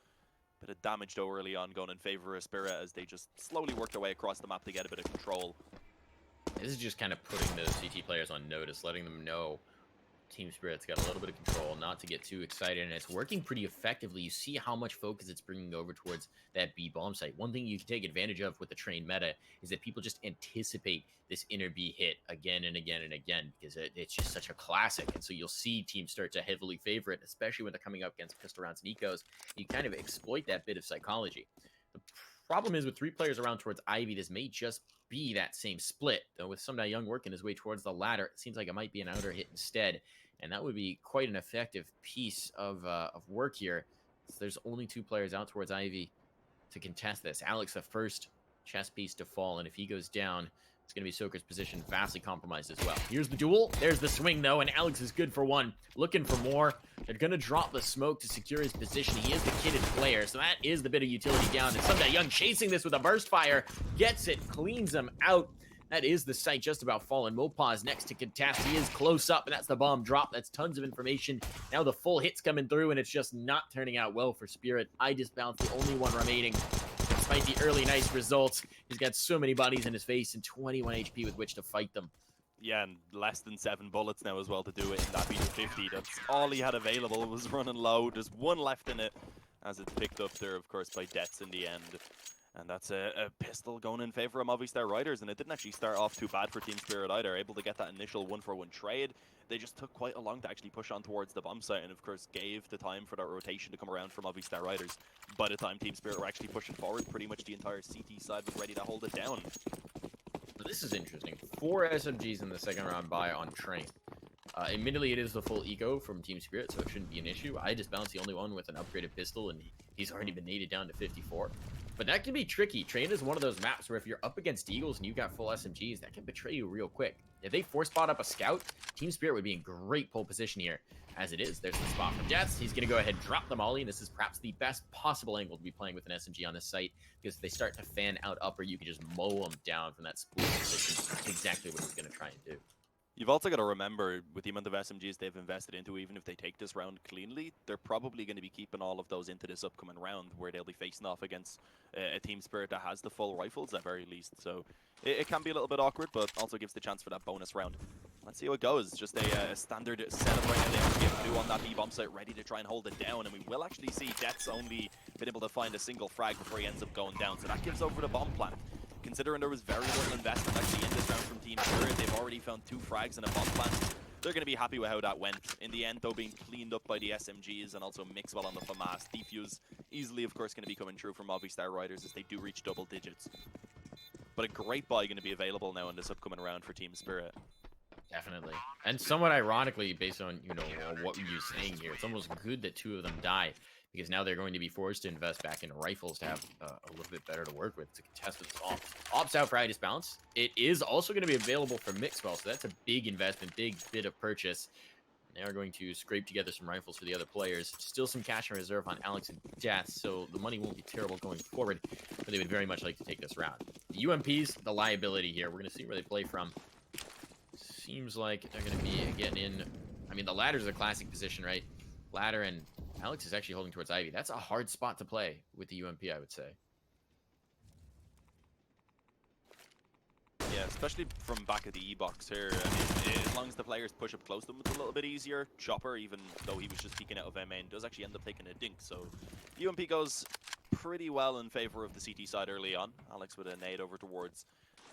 Bit of damage, though, early on, going in favor of Spirit as they just slowly work their way across the map to get a bit of control. This is just kind of putting those CT players on notice, letting them know Team Spirit's got a little bit of control, not to get too excited, and it's working pretty effectively. You see how much focus it's bringing over towards that B bomb site. One thing you can take advantage of with the train meta is that people just anticipate this inner B hit again and again and again, because it's just such a classic. And so you'll see teams start to heavily favor it, especially when they're coming up against pistol rounds and ecos. You kind of exploit that bit of psychology. The problem is with 3 players around towards Ivy, this may just be that same split, though with Sunday Young working his way towards the ladder, it seems like it might be an outer hit instead. And that would be quite an effective piece of work here. So there's only 2 players out towards Ivy to contest this. Alex, the first chess piece to fall, and if he goes down, it's going to be Soaker's position vastly compromised as well. Here's the duel. There's the swing, though, and Alex is good for 1. Looking for more. They're going to drop the smoke to secure his position. He is the kitted player, so that is the bit of utility down. And Sunday Young chasing this with a burst fire. Gets it, cleans him out. That is the site just about fallen. Mopaz next to contest. He is close up, and that's the bomb drop. That's tons of information. Now the full hit's coming through, and it's just not turning out well for Spirit. I just bounced the only one remaining. Despite the early nice results, he's got so many bodies in his face and 21 HP with which to fight them. Yeah, and less than 7 bullets now as well to do it in that B50. That's all he had available. It was running low. There's 1 left in it, as it's picked up there, of course, by Dets in the end. And that's a pistol going in favor of Movistar Riders, and it didn't actually start off too bad for Team Spirit either. Able to get that initial 1-for-1 trade. They just took quite a long to actually push on towards the bomb site, and of course gave the time for that rotation to come around from Movistar Riders. By the time Team Spirit were actually pushing forward, pretty much the entire CT side was ready to hold it down. This is interesting. 4 SMGs in the second round buy on train. Admittedly, it is the full eco from Team Spirit, so it shouldn't be an issue. I just bounced the only one with an upgraded pistol, and he's already been needed down to 54. But that can be tricky. Train is one of those maps where if you're up against Eagles and you've got full SMGs, that can betray you real quick. If they force spot up a scout, Team Spirit would be in great pole position here. As it is, there's the spot from Jets. He's going to go ahead and drop the molly, and this is perhaps the best possible angle to be playing with an SMG on this site, because if they start to fan out upper, you can just mow them down from that spool position. That's exactly what he's going to try and do. You've also got to remember, with the amount of SMGs they've invested into, even if they take this round cleanly, they're probably going to be keeping all of those into this upcoming round, where they'll be facing off against a Team Spirit that has the full rifles at very least. So it can be a little bit awkward, but also gives the chance for that bonus round. Let's see how it goes. Just a standard setup right now they actually have to do on that B-bomb site, ready to try and hold it down. And we will actually see Death's only been able to find a single frag before he ends up going down. So that gives over the bomb plant. Considering there was very little investment actually in this round from Team Spirit, they've already found 2 frags and a bomb plant. They're going to be happy with how that went. In the end, though, being cleaned up by the SMGs and also Mixwell on the FAMAS. Defuse easily, of course, going to be coming through from Movistar Riders as they do reach double digits. But a great buy going to be available now in this upcoming round for Team Spirit. Definitely. And somewhat ironically, based on, you know, what you're saying here, it's almost good that 2 of them die, because now they're going to be forced to invest back into rifles to have a little bit better to work with to contest with this ops. Ops out for Itis Balance. It is also going to be available for Mixwell, so that's a big investment, big bit of purchase. They are going to scrape together some rifles for the other players. Still some cash in reserve on Alex and Death, so the money won't be terrible going forward, but they would very much like to take this round. The UMP's the liability here. We're going to see where they play from. Seems like they're going to be getting in. I mean, the ladder's a classic position, right? Ladder, and Alex is actually holding towards Ivy. That's a hard spot to play with the UMP, I would say. Yeah, especially from back of the E-box here. I mean, as long as the players push up close to them, it's a little bit easier. Chopper, even though he was just peeking out of main, does actually end up taking a dink. So UMP goes pretty well in favor of the CT side early on. Alex with a nade over towards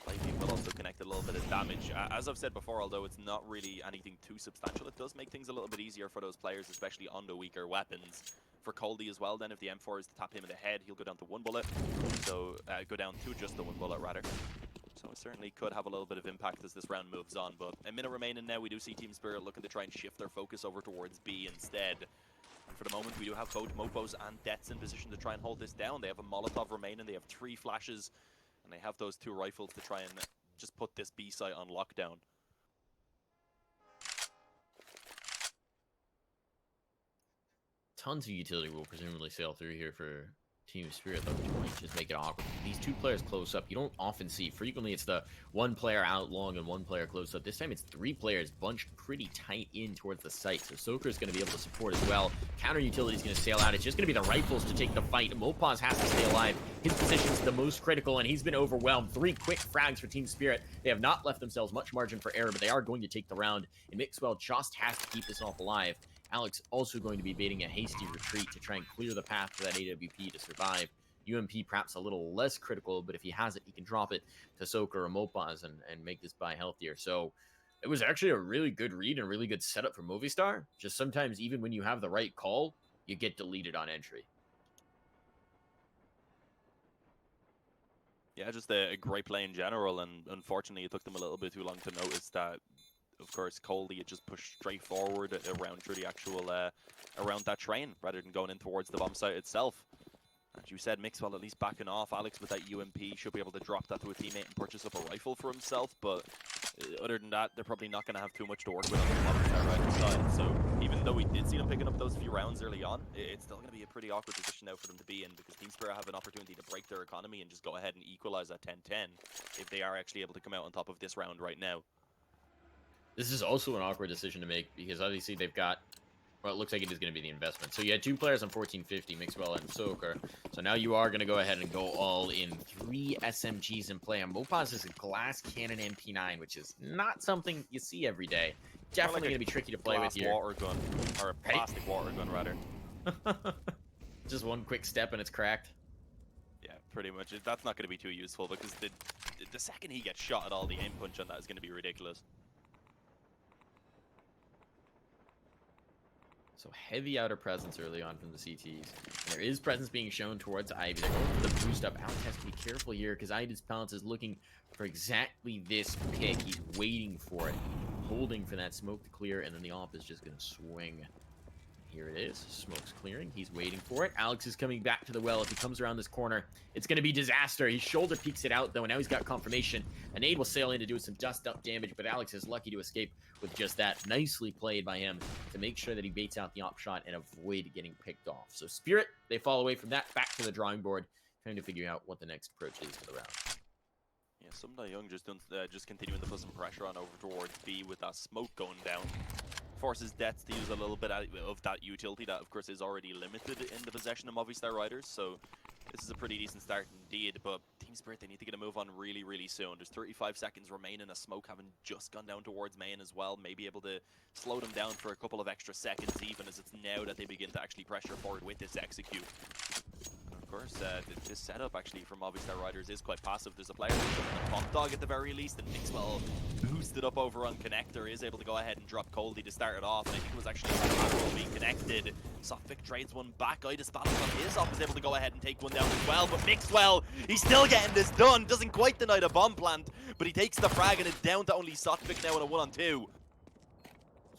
Ivy will also connect a little bit of damage. As I've said before, although it's not really anything too substantial, it does make things a little bit easier for those players, especially on the weaker weapons. For Coldy as well, then, if the M4 is to tap him in the head, he'll go down to 1 bullet. So, go down to just the 1 bullet, rather. So it certainly could have a little bit of impact as this round moves on. But a minute remaining now, we do see Team Spirit looking to try and shift their focus over towards B instead. And for the moment, we do have both Mopos and Dets in position to try and hold this down. They have a Molotov remaining, they have 3 flashes. And they have those 2 rifles to try and just put this B site on lockdown. Tons of utility will presumably sail through here for Team Spirit though might just make it awkward. These two players close up, you don't often see. Frequently, it's the one player out long and one player close up. This time, it's three players bunched pretty tight in towards the site. So Soaker is going to be able to support as well. Counter utility is going to sail out. It's just going to be the rifles to take the fight. Mopaz has to stay alive. His position is the most critical, and he's been overwhelmed. 3 quick frags for Team Spirit. They have not left themselves much margin for error, but they are going to take the round. And Mixwell just has to keep this off alive. Alex also going to be baiting a hasty retreat to try and clear the path for that AWP to survive. UMP perhaps a little less critical, but if he has it, he can drop it to Soaker or Mopaz and make this buy healthier. So it was actually a really good read and a really good setup for Movistar. Just sometimes, even when you have the right call, you get deleted on entry. Yeah, just a great play in general, and unfortunately it took them a little bit too long to notice that, of course, Coldy had just pushed straight forward around through the actual, around that train, rather than going in towards the bomb site itself. As you said, Mixwell at least backing off. Alex with that UMP should be able to drop that to a teammate and purchase up a rifle for himself, but other than that, they're probably not going to have too much to work with on the Movistar right side. So even though we did see them picking up those few rounds early on, it's still going to be a pretty awkward position now for them to be in, because Team Spirit have an opportunity to break their economy and just go ahead and equalize at 10-10 if they are actually able to come out on top of this round right now. This is also an awkward decision to make, because obviously they've got, well, it looks like it is going to be the investment. So you had 2 players on 1450, Mixwell and Soaker. So now you are going to go ahead and go all in. 3 SMGs in play. And Mopaz is a glass cannon MP9, which is not something you see every day. Definitely going to be tricky to play with here. Water gun, or a plastic water gun, rather. Just one quick step and it's cracked. Yeah, pretty much. That's not going to be too useful, because the second he gets shot at all, the aim punch on that is going to be ridiculous. So heavy outer presence early on from the CTs. And there is presence being shown towards Ivy. They're going for the boost up. Alex has to be careful here, because Ivy's balance is looking for exactly this pick. He's waiting for it, holding for that smoke to clear, and then the op is just going to swing. Here it is. Smoke's clearing. He's waiting for it. Alex is coming back to the well. If he comes around this corner, it's going to be disaster. He shoulder peeks it out, though, and now he's got confirmation. A nade will sail in to do some dust-up damage, but Alex is lucky to escape with just that. Nicely played by him to make sure that he baits out the op shot and avoid getting picked off. So Spirit, they fall away from that, back to the drawing board, trying to figure out what the next approach is to the round. Yeah, Sumda Young just continuing to put some pressure on over towards B with that smoke going down. Forces Dets to use a little bit of that utility that, of course, is already limited in the possession of Movistar Riders. So this is a pretty decent start indeed. But Team Spirit, they need to get a move on really, really soon. There's 35 seconds remaining. A smoke having just gone down towards main as well. Maybe able to slow them down for a couple of extra seconds, even as it's now that they begin to actually pressure forward with this execute. Of course, this setup actually from Movistar Riders is quite passive. There's a player who's a pump dog at the very least, and Mixwell boosted up over on Connector, is able to go ahead and drop Coldy to start it off, and I think it was actually being connected. Sophic trades one back. Idis battles on his op, is able to go ahead and take one down as well, but Mixwell, he's still getting this done. Doesn't quite deny the bomb plant, but he takes the frag, and it's down to only Sophic now in a 1-on-2.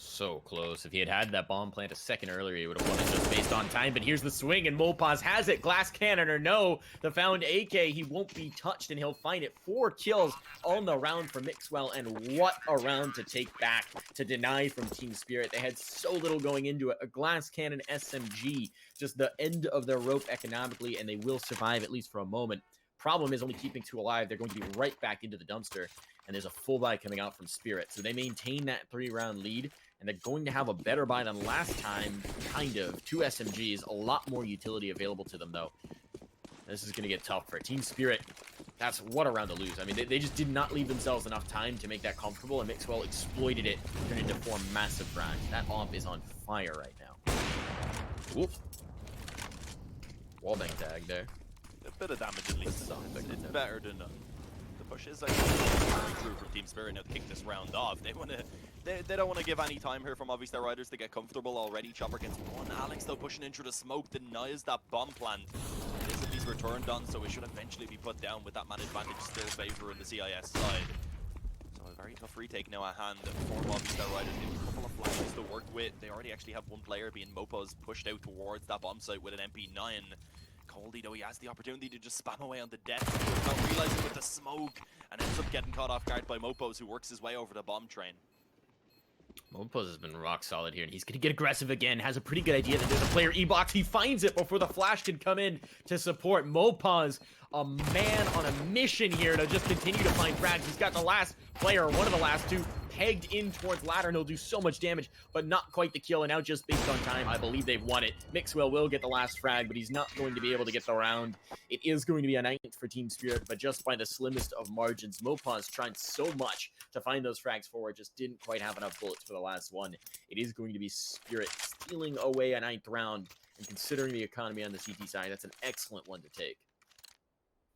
So close. If he had had that bomb plant a second earlier, he would have won it just based on time. But here's the swing, and Mopaz has it. Glass cannon or no, the found AK, he won't be touched, and he'll find it. 4 kills on the round for Mixwell, and what a round to take back, to deny from Team Spirit. They had so little going into it. A glass cannon SMG, just the end of their rope economically, and they will survive at least for a moment. Problem is only keeping 2 alive. They're going to be right back into the dumpster, and there's a full buy coming out from Spirit. So they maintain that 3-round lead, and they're going to have a better buy than last time, kind of. 2 SMGs, a lot more utility available to them, though. This is going to get tough for Team Spirit. That's what a round to lose. I mean, they just did not leave themselves enough time to make that comfortable, and Mixwell exploited it, turned into 4 massive frags. That op is on fire right now. Whoop. Wallbang tag there. A bit of damage at least. It's better than none. The push is actually very true for Team Spirit now to kick this round off. They don't want to give any time here from Movistar Riders to get comfortable already. Chopper gets one. Alex, though, pushing in through the smoke, denies that bomb plant. This at least returned on, so it should eventually be put down with that man advantage still favouring the CIS side. So a very tough retake now at hand for Movistar Riders. They have a couple of flashes to work with. They already actually have one player being Mopaz pushed out towards that bomb site with an MP9. Coldy, though, he has the opportunity to just spam away on the death, not realizing with the smoke, and ends up getting caught off guard by Mopaz, who works his way over the bomb train. Mopuz has been rock solid here, and he's going to get aggressive again. Has a pretty good idea that there's a player E-box. He finds it before the flash can come in to support. Mopuz, a man on a mission here to just continue to find frags. He's got the last player, one of the last two, pegged in towards ladder, and he'll do so much damage, but not quite the kill. And now just based on time, I believe they've won it. Mixwell will get the last frag, but he's not going to be able to get the round. It is going to be a 9th for Team Spirit, but just by the slimmest of margins. Mopuz tried so much to find those frags forward, just didn't quite have enough bullets for the last one. It is going to be Spirit stealing away a 9th round, and considering the economy on the CT side, that's an excellent one to take.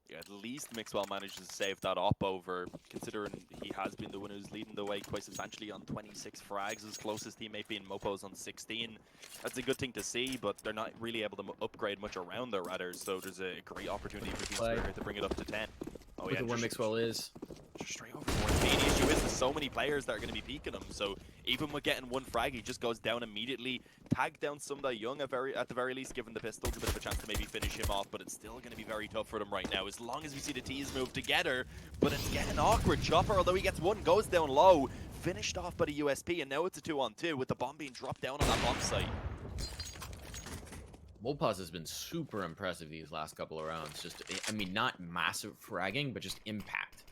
Yeah, at least Mixwell manages to save that up over, considering he has been the one who's leading the way quite substantially on 26 frags, his closest teammate being Mopo's on 16. That's a good thing to see, but they're not really able to upgrade much around their Radders, so there's a great opportunity for Team Spirit to bring it up to 10. Oh Look yeah, at where Mixwell is. Just straight over 14. The issue is there's so many players that are going to be peeking him, so even with getting one frag, he just goes down immediately. Tag down Sunday Young at the very least, giving the Pistols a bit of a chance to maybe finish him off, but it's still going to be very tough for them right now, as long as we see the T's move together. But it's getting awkward. Chopper, although he gets one, goes down low, finished off by the USP, and now it's a 2-on-2 with the bomb being dropped down on that bomb site. Mopuz has been super impressive these last couple of rounds. Just, I mean, not massive fragging, but just impact.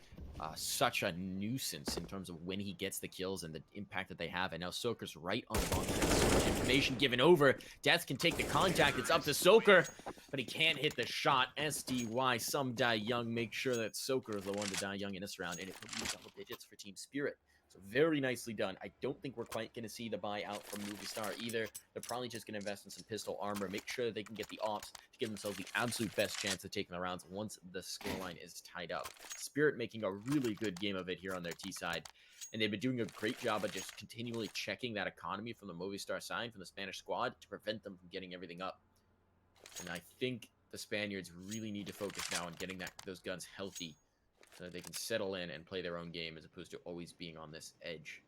Such a nuisance in terms of when he gets the kills and the impact that they have. And now Soaker's right on the bomb. So much information given over. Death can take the contact. It's up to Soaker, but he can't hit the shot. SDY, some die young. Make sure that Soaker is the one to die young in this round. And it will be double digits for Team Spirit. So very nicely done. I don't think we're quite going to see the buy out from Movistar either. They're probably just going to invest in some pistol armor, make sure that they can get the ops to give themselves the absolute best chance of taking the rounds once the scoreline is tied up. Spirit making a really good game of it here on their T side. And they've been doing a great job of just continually checking that economy from the Movistar side, from the Spanish squad, to prevent them from getting everything up. And I think the Spaniards really need to focus now on getting those guns healthy, so that they can settle in and play their own game as opposed to always being on this edge.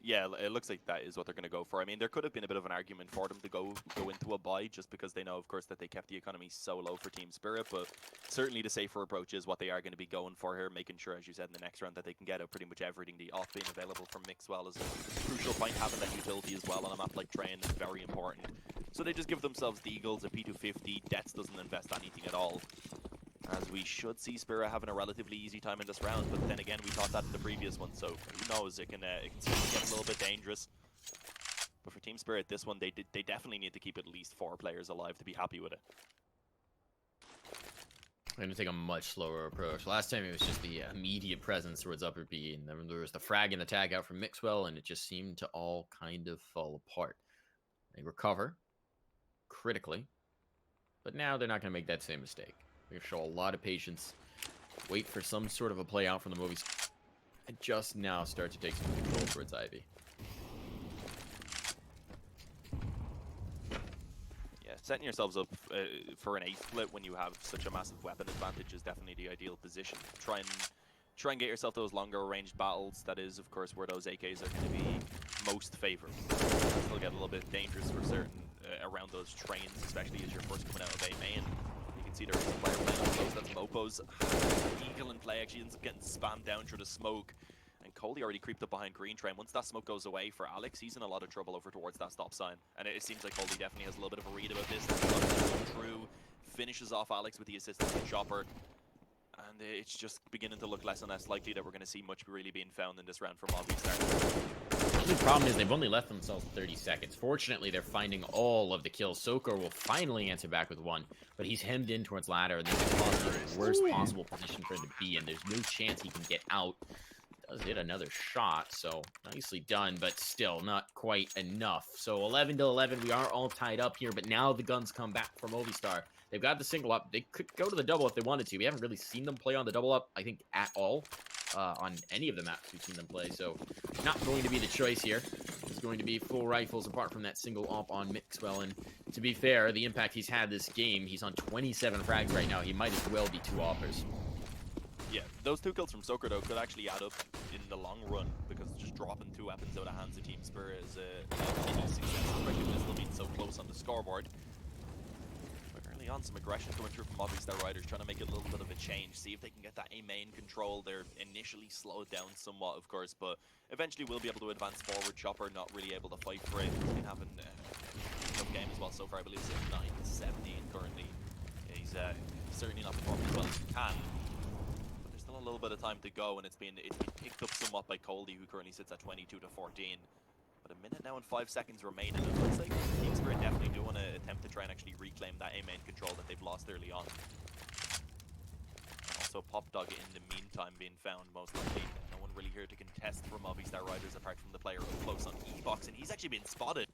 Yeah, it looks like that is what they're going to go for. I mean, there could have been a bit of an argument for them to go into a buy, just because they know, of course, that they kept the economy so low for Team Spirit, but certainly the safer approach is what they are going to be going for here, making sure, as you said, in the next round that they can get out pretty much everything. The off being available from Mixwell is a crucial point. Having that utility as well on a map like Train is very important. So they just give themselves the Eagles, a P250. Dets doesn't invest anything at all, as we should see Spirit having a relatively easy time in this round. But then again, we thought that in the previous one, so who knows, it can certainly get a little bit dangerous. But for Team Spirit, this one, they definitely need to keep at least 4 players alive to be happy with it. I'm going to take a much slower approach. Last time it was just the immediate presence towards upper B, and then there was the frag and the tag out from Mixwell, and it just seemed to all kind of fall apart. They recover critically, but now they're not going to make that same mistake. They're going to show a lot of patience, wait for some sort of a play out from the movies, and just now start to take some control towards Ivy. Yeah, setting yourselves up for an 8th split when you have such a massive weapon advantage is definitely the ideal position. Try and get yourself those longer ranged battles. That is, of course, where those AKs are going to be most favored. They'll get a little bit dangerous for certain around those trains, especially as you're first coming out of A main. See there is a player playing up close. That's Mopo's. Eagle in play actually ends up getting spammed down through the smoke. And Coley already creeped up behind Green Train. Once that smoke goes away for Alex, he's in a lot of trouble over towards that stop sign. And it seems like Coley definitely has a little bit of a read about this. True. Finishes off Alex with the assistance of Chopper. And it's just beginning to look less and less likely that we're going to see much really being found in this round for Movistar. The only problem is they've only left themselves 30 seconds. Fortunately, they're finding all of the kills. Soaker will finally answer back with one, but he's hemmed in towards ladder, and this is possibly the worst possible position for him to be in. There's no chance he can get out. Does hit another shot, so nicely done, but still not quite enough. So 11-11, we are all tied up here, but now the guns come back from Movistar. They've got the single up. They could go to the double if they wanted to. We haven't really seen them play on the double up, I think, at all. On any of the maps we've seen them play, so not going to be the choice here. It's going to be full rifles apart from that single op on Mixwell, and to be fair, the impact he's had this game, he's on 27 frags right now. He might as well be 2 offers. Yeah, those 2 kills from Soaker, though, could actually add up in the long run, because just dropping 2 weapons out of hands of Team Spirit is a mini success, especially with still being so close on the scoreboard. early on, some aggression coming through from Movistar Riders, trying to make a little bit of a change, see if they can get that A main control. They're initially slowed down somewhat, of course, but eventually will be able to advance forward. Chopper not really able to fight for it. They have a tough game as well so far. I believe it's 9-17 currently. He's certainly not performing as well as he can. But there's still a little bit of time to go, and it's been picked up somewhat by Coldy, who currently sits at 22-14. But a minute now and 5 seconds remaining. It looks like Team Spirit definitely do want to attempt to try and actually reclaim that A main control that they've lost early on. Also, Pop Dog in the meantime being found most likely. No one really here to contest for Movistar Riders apart from the player up close on E-Box, and he's actually been spotted.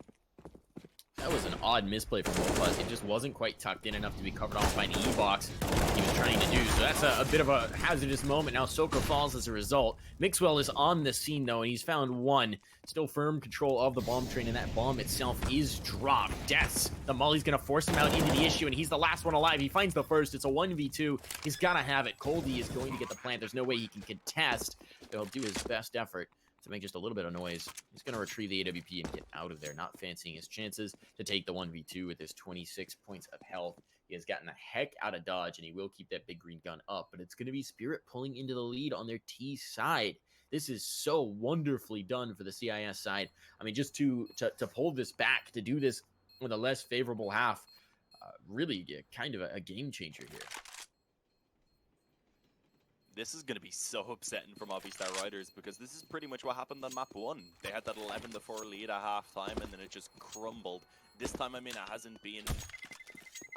That was an odd misplay from Movistar. It just wasn't quite tucked in enough to be covered off by an E-Box he was trying to do. So that's a bit of a hazardous moment. Now Soka falls as a result. Mixwell is on the scene though, and he's found one. Still firm control of the bomb train, and that bomb itself is dropped. Deaths. The Molly's going to force him out into the issue, and he's the last one alive. He finds the first. It's a 1v2. He's got to have it. Coldy is going to get the plant. There's no way he can contest. He'll do his best effort to make just a little bit of noise. He's going to retrieve the AWP and get out of there, not fancying his chances to take the 1v2 with his 26 points of health. He has gotten the heck out of dodge, and he will keep that big green gun up, but it's going to be Spirit pulling into the lead on their T side. This is so wonderfully done for the CIS side. I mean, just to pull this back, to do this with a less favorable half, really kind of a game changer here. This is going to be so upsetting for Movistar Riders, because this is pretty much what happened on map 1. They had that 11-4 lead at halftime, and then it just crumbled. This time, I mean, it hasn't been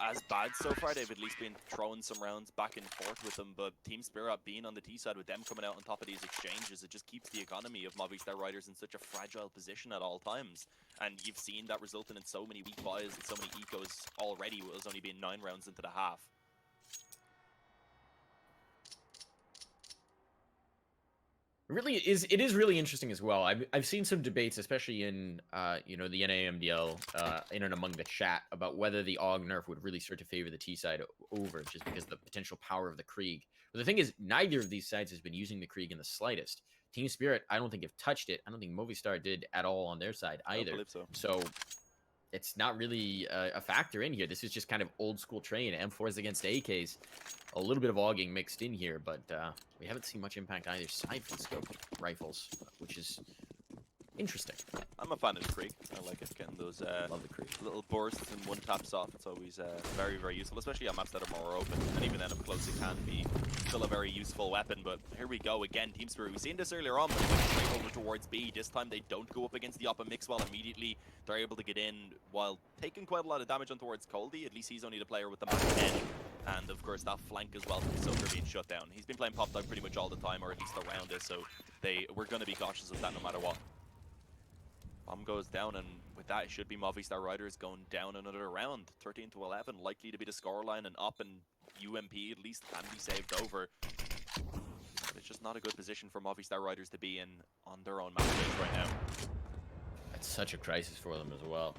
as bad so far. They've at least been throwing some rounds back and forth with them, but Team Spirit being on the T side with them coming out on top of these exchanges, it just keeps the economy of Movistar Riders in such a fragile position at all times. And you've seen that resulting in so many weak buys and so many ecos already, with us only being 9 rounds into the half. It is really interesting as well. I've seen some debates, especially in the NAMDL in and among the chat, about whether the AUG nerf would really start to favor the T side over, just because of the potential power of the Krieg. But the thing is, neither of these sides has been using the Krieg in the slightest. Team Spirit, I don't think have touched it. I don't think Movistar did at all on their side either. I don't believe So it's not really a factor in here. This is just kind of old school train. M4s against AKs. A little bit of auging mixed in here, but we haven't seen much impact either side for the scope rifles, which is interesting. I'm a fan of the Krieg. I like it, getting those Love the Krieg. little bursts and one taps off. It's always very, very useful, especially on maps that are more open. And even then up close, it can be still a very useful weapon. But here we go again, Team Spirit. We've seen this earlier on, but they went straight over towards B. This time they don't go up against the Oppa Mixwell immediately. They're able to get in while taking quite a lot of damage on towards Coldy. At least he's only the player with the map 10. And of course that flank as well from Soaker being shut down. He's been playing Pop Dog pretty much all the time, or at least around it, so we're going to be cautious of that no matter what. Bomb goes down, and with that, it should be Movistar Riders going down another round. 13-11, likely to be the scoreline, and up and UMP at least can be saved over. But it's just not a good position for Movistar Riders to be in on their own match right now. That's such a crisis for them as well.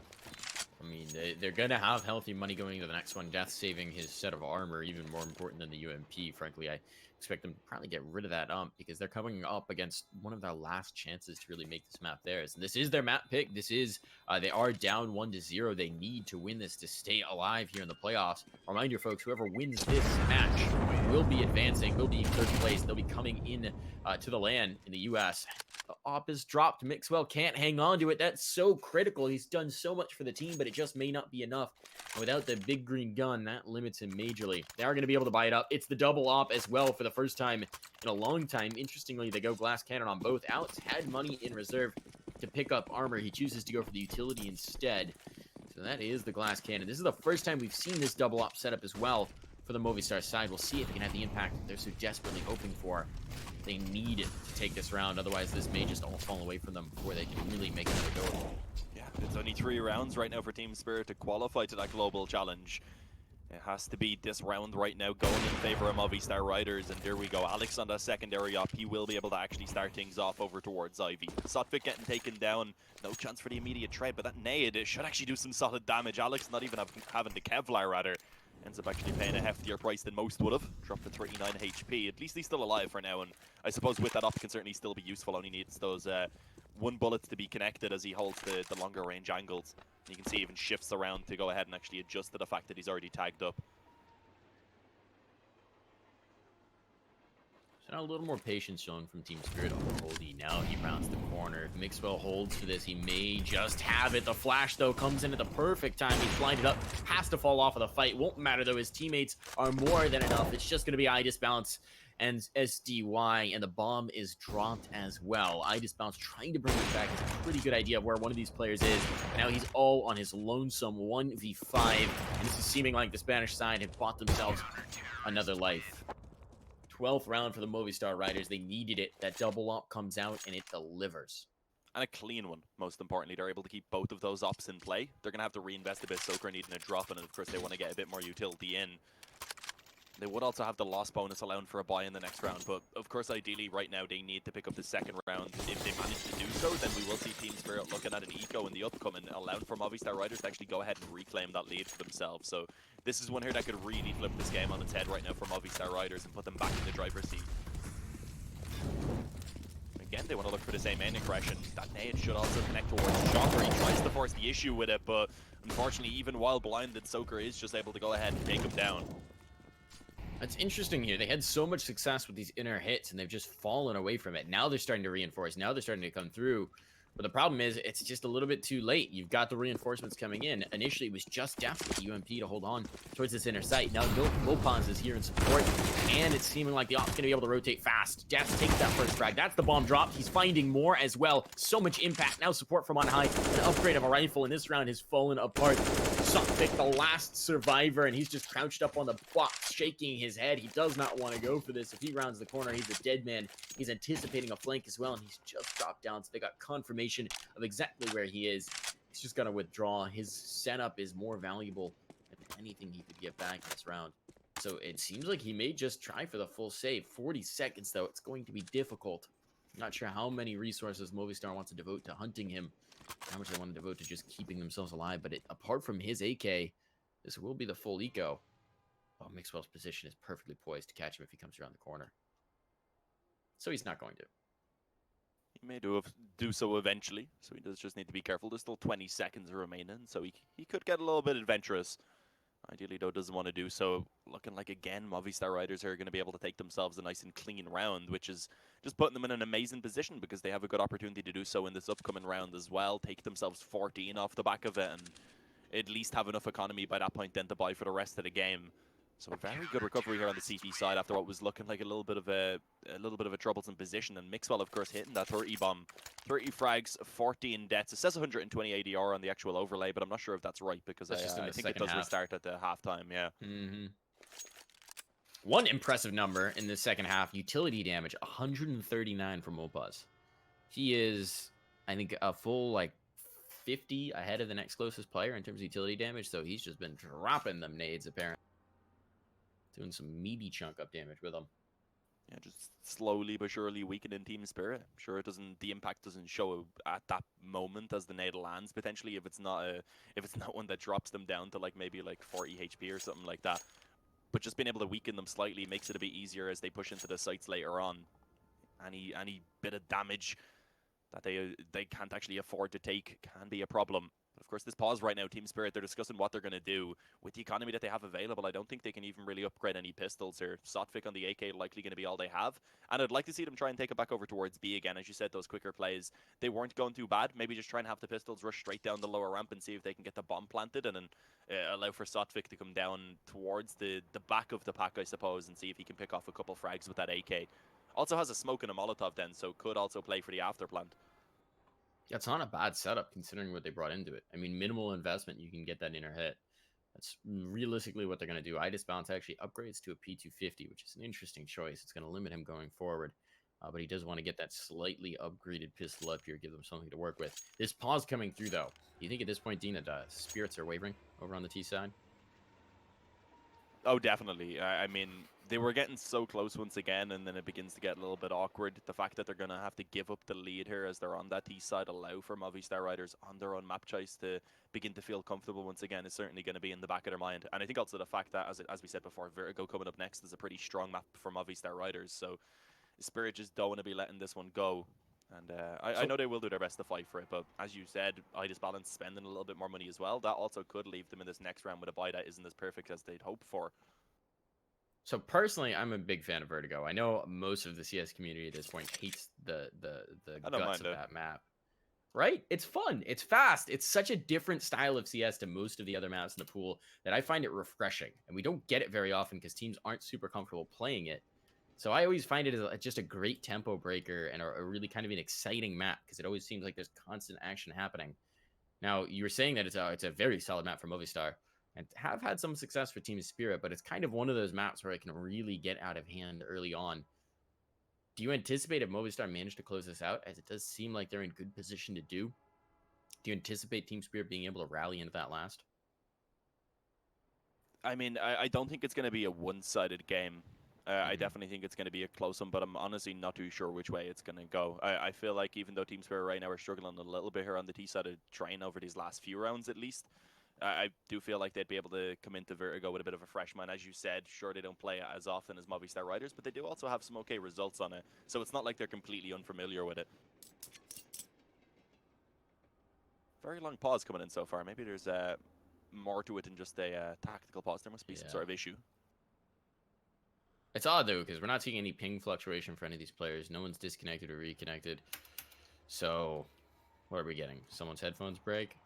I mean, they're going to have healthy money going into the next one. Death saving his set of armor, even more important than the UMP. Frankly, I expect them to probably get rid of that because they're coming up against one of their last chances to really make this map theirs. And this is their map pick. This is, they are down 1-0. They need to win this to stay alive here in the playoffs. Reminder, folks, whoever wins this match will be advancing, will be in third place. They'll be coming in to the LAN in the US. Op is dropped. Mixwell can't hang on to it. That's so critical. He's done so much for the team, but it just may not be enough. And without the big green gun, that limits him majorly. They are going to be able to buy it up. It's the double op as well for the first time in a long time. Interestingly, they go glass cannon on both. Alex had money in reserve to pick up armor. He chooses to go for the utility instead. So that is the glass cannon. This is the first time we've seen this double op setup as well for the Movistar side. We'll see if they can have the impact they're so desperately hoping for. They need it to take this round, otherwise this may just all fall away from them before they can really make another go. Yeah, it's only 3 rounds right now for Team Spirit to qualify to that global challenge. It has to be this round right now going in favor of Movistar Riders, and there we go. Alex on that secondary op, he will be able to actually start things off over towards Ivy. Sotvik getting taken down, no chance for the immediate trade, but that nade, it should actually do some solid damage. Alex not even having the Kevlar rather. Ends up actually paying a heftier price than most would have. Dropped to 39 HP. At least he's still alive for now, and I suppose with that up can certainly still be useful. Only needs those one bullet to be connected as he holds the longer range angles. You can see he even shifts around to go ahead and actually adjust to the fact that he's already tagged up. So now a little more patience shown from Team Spirit on the Goldie. Now he rounds the corner. If Mixwell holds for this, he may just have it. The flash, though, comes in at the perfect time. He's blinded up, has to fall off of the fight. Won't matter, though. His teammates are more than enough. It's just going to be Idis Bounce and SDY, and the bomb is dropped as well. Idis Bounce trying to bring it back is a pretty good idea of where one of these players is. And now he's all on his lonesome 1v5. And this is seeming like the Spanish side have bought themselves another life. 12th round for the Movistar Riders. They needed it. That double op comes out and it delivers. And a clean one, most importantly. They're able to keep both of those ops in play. They're going to have to reinvest a bit. Soaker needing a drop, and of course they want to get a bit more utility in. They would also have the loss bonus allowing for a buy in the next round, but of course ideally right now they need to pick up the second round. If they manage to do so, then we will see Team Spirit looking at an eco in the upcoming, allowing for Movistar Riders to actually go ahead and reclaim that lead for themselves. So this is one here that could really flip this game on its head right now for Movistar Riders and put them back in the driver's seat. Again, they want to look for the same main aggression. That nade should also connect towards Shocker. He tries to force the issue with it, but unfortunately, even while blinded, Soaker is just able to go ahead and take him down. That's interesting here. They had so much success with these inner hits, and they've just fallen away from it. Now they're starting to reinforce. Now they're starting to come through. But the problem is, it's just a little bit too late. You've got the reinforcements coming in. Initially, it was just Def with UMP to hold on towards this inner site. Now, Lopons is here in support, and it's seeming like the op's going to be able to rotate fast. Def takes that first frag. That's the bomb drop. He's finding more as well. So much impact. Now support from on high. An upgrade of a rifle in this round has fallen apart. Suffolk, the last survivor, and he's just crouched up on the box, shaking his head. He does not want to go for this. If he rounds the corner, he's a dead man. He's anticipating a flank as well, and he's just dropped down, so they got confirmation of exactly where he is. He's just going to withdraw. His setup is more valuable than anything he could get back in this round. So it seems like he may just try for the full save. 40 seconds, though. It's going to be difficult. I'm not sure how many resources Movistar wants to devote to hunting him, how much they want to devote to just keeping themselves alive. But apart from his AK, this will be the full eco. Oh, Mixwell's position is perfectly poised to catch him if he comes around the corner. So he's not going to. He may do so eventually, so he does just need to be careful. There's still 20 seconds remaining, so he could get a little bit adventurous. Ideally, though, doesn't want to do so. Looking like, again, Movistar Riders are going to be able to take themselves a nice and clean round, which is just putting them in an amazing position because they have a good opportunity to do so in this upcoming round as well. Take themselves 14 off the back of it and at least have enough economy by that point then to buy for the rest of the game. So a very good recovery here on the CT side after what was looking like a little bit of a troublesome position. And Mixwell, of course, hitting that 30 bomb. 30 frags, 14 deaths. It says 120 ADR on the actual overlay, but I'm not sure if that's right because I think it does restart at the halftime, yeah. One impressive number in the second half, utility damage, 139 from Opaz. He is, I think, a full, like, 50 ahead of the next closest player in terms of utility damage, so he's just been dropping them nades, apparently. Doing some meaty chunk up damage with them. Yeah, just slowly but surely weakening team spirit. I'm sure the impact doesn't show at that moment as the nade lands potentially if it's not one that drops them down to maybe 40 HP or something like that. But just being able to weaken them slightly makes it a bit easier as they push into the sites later on. Any bit of damage that they can't actually afford to take can be a problem. But of course, this pause right now, Team Spirit, they're discussing what they're going to do with the economy that they have available. I don't think they can even really upgrade any pistols here. Sotfik on the AK likely going to be all they have. And I'd like to see them try and take it back over towards B again. As you said, those quicker plays, they weren't going too bad. Maybe just try and have the pistols rush straight down the lower ramp and see if they can get the bomb planted and then allow for Sotfik to come down towards the back of the pack, I suppose, and see if he can pick off a couple frags with that AK. Also has a smoke and a Molotov then, so could also play for the after plant. Yeah, it's not a bad setup considering what they brought into it. I mean, minimal investment, you can get that inner hit. That's realistically what they're going to do. Idis Bounce actually upgrades to a P250, which is an interesting choice. It's going to limit him going forward. But he does want to get that slightly upgraded pistol up here, give them something to work with. This pause coming through, though. Do you think at this point, Dean, that spirits are wavering over on the T side? Oh, definitely. I mean, they were getting so close once again, and then it begins to get a little bit awkward. The fact that they're going to have to give up the lead here as they're on that T side allow for Movistar Riders on their own map choice to begin to feel comfortable once again is certainly going to be in the back of their mind. And I think also the fact that, as we said before, Vertigo coming up next is a pretty strong map for Movistar Riders. So Spirit just don't want to be letting this one go. And I know they will do their best to fight for it, but as you said, Idis Balance spending a little bit more money as well. That also could leave them in this next round with a buy that isn't as perfect as they'd hoped for. So personally, I'm a big fan of Vertigo. I know most of the CS community at this point hates the guts of that map. Right? It's fun. It's fast. It's such a different style of CS to most of the other maps in the pool that I find it refreshing. And we don't get it very often because teams aren't super comfortable playing it. So I always find it as just a great tempo breaker and a really kind of an exciting map because it always seems like there's constant action happening. Now, you were saying that it's a very solid map for Movistar and have had some success for Team Spirit, but it's kind of one of those maps where it can really get out of hand early on. Do you anticipate if Movistar managed to close this out, as it does seem like they're in good position to do? Do you anticipate Team Spirit being able to rally into that last? I mean, I don't think it's going to be a one-sided game. I definitely think it's going to be a close one, but I'm honestly not too sure which way it's going to go. I feel like even though Team Spirit right now are struggling a little bit here on the T side of train over these last few rounds at least, I do feel like they'd be able to come into Vertigo with a bit of a fresh mind. As you said, sure, they don't play it as often as Movistar Riders, but they do also have some okay results on it. So it's not like they're completely unfamiliar with it. Very long pause coming in so far. Maybe there's more to it than just a tactical pause. There must be some sort of issue. It's odd, though, because we're not seeing any ping fluctuation for any of these players. No one's disconnected or reconnected. So, what are we getting? Someone's headphones break?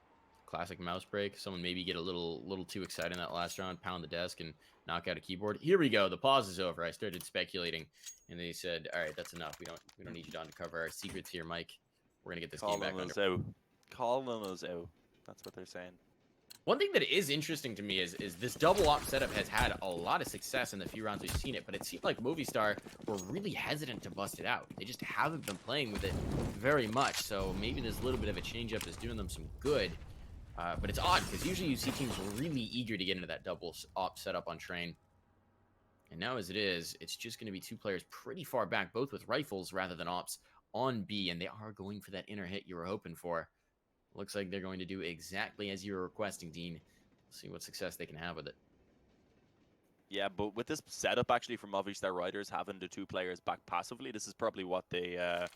Classic mouse break? Someone maybe get a little too excited in that last round, pound the desk, and knock out a keyboard? Here we go. The pause is over. I started speculating, and they said, all right, that's enough. We don't need you to uncover our secrets here, Mike. We're going to get this game back under. Calling us out. That's what they're saying. One thing that is interesting to me is this double op setup has had a lot of success in the few rounds we've seen it, but it seemed like Movistar were really hesitant to bust it out. They just haven't been playing with it very much, so maybe this little bit of a change-up is doing them some good. But it's odd, because usually you see teams really eager to get into that double op setup on train. And now as it is, it's just going to be two players pretty far back, both with rifles rather than ops, on B, and they are going for that inner hit you were hoping for. Looks like they're going to do exactly as you were requesting, Dean. See what success they can have with it. Yeah, but with this setup actually from Movistar Riders, having the two players back passively, this is probably what they're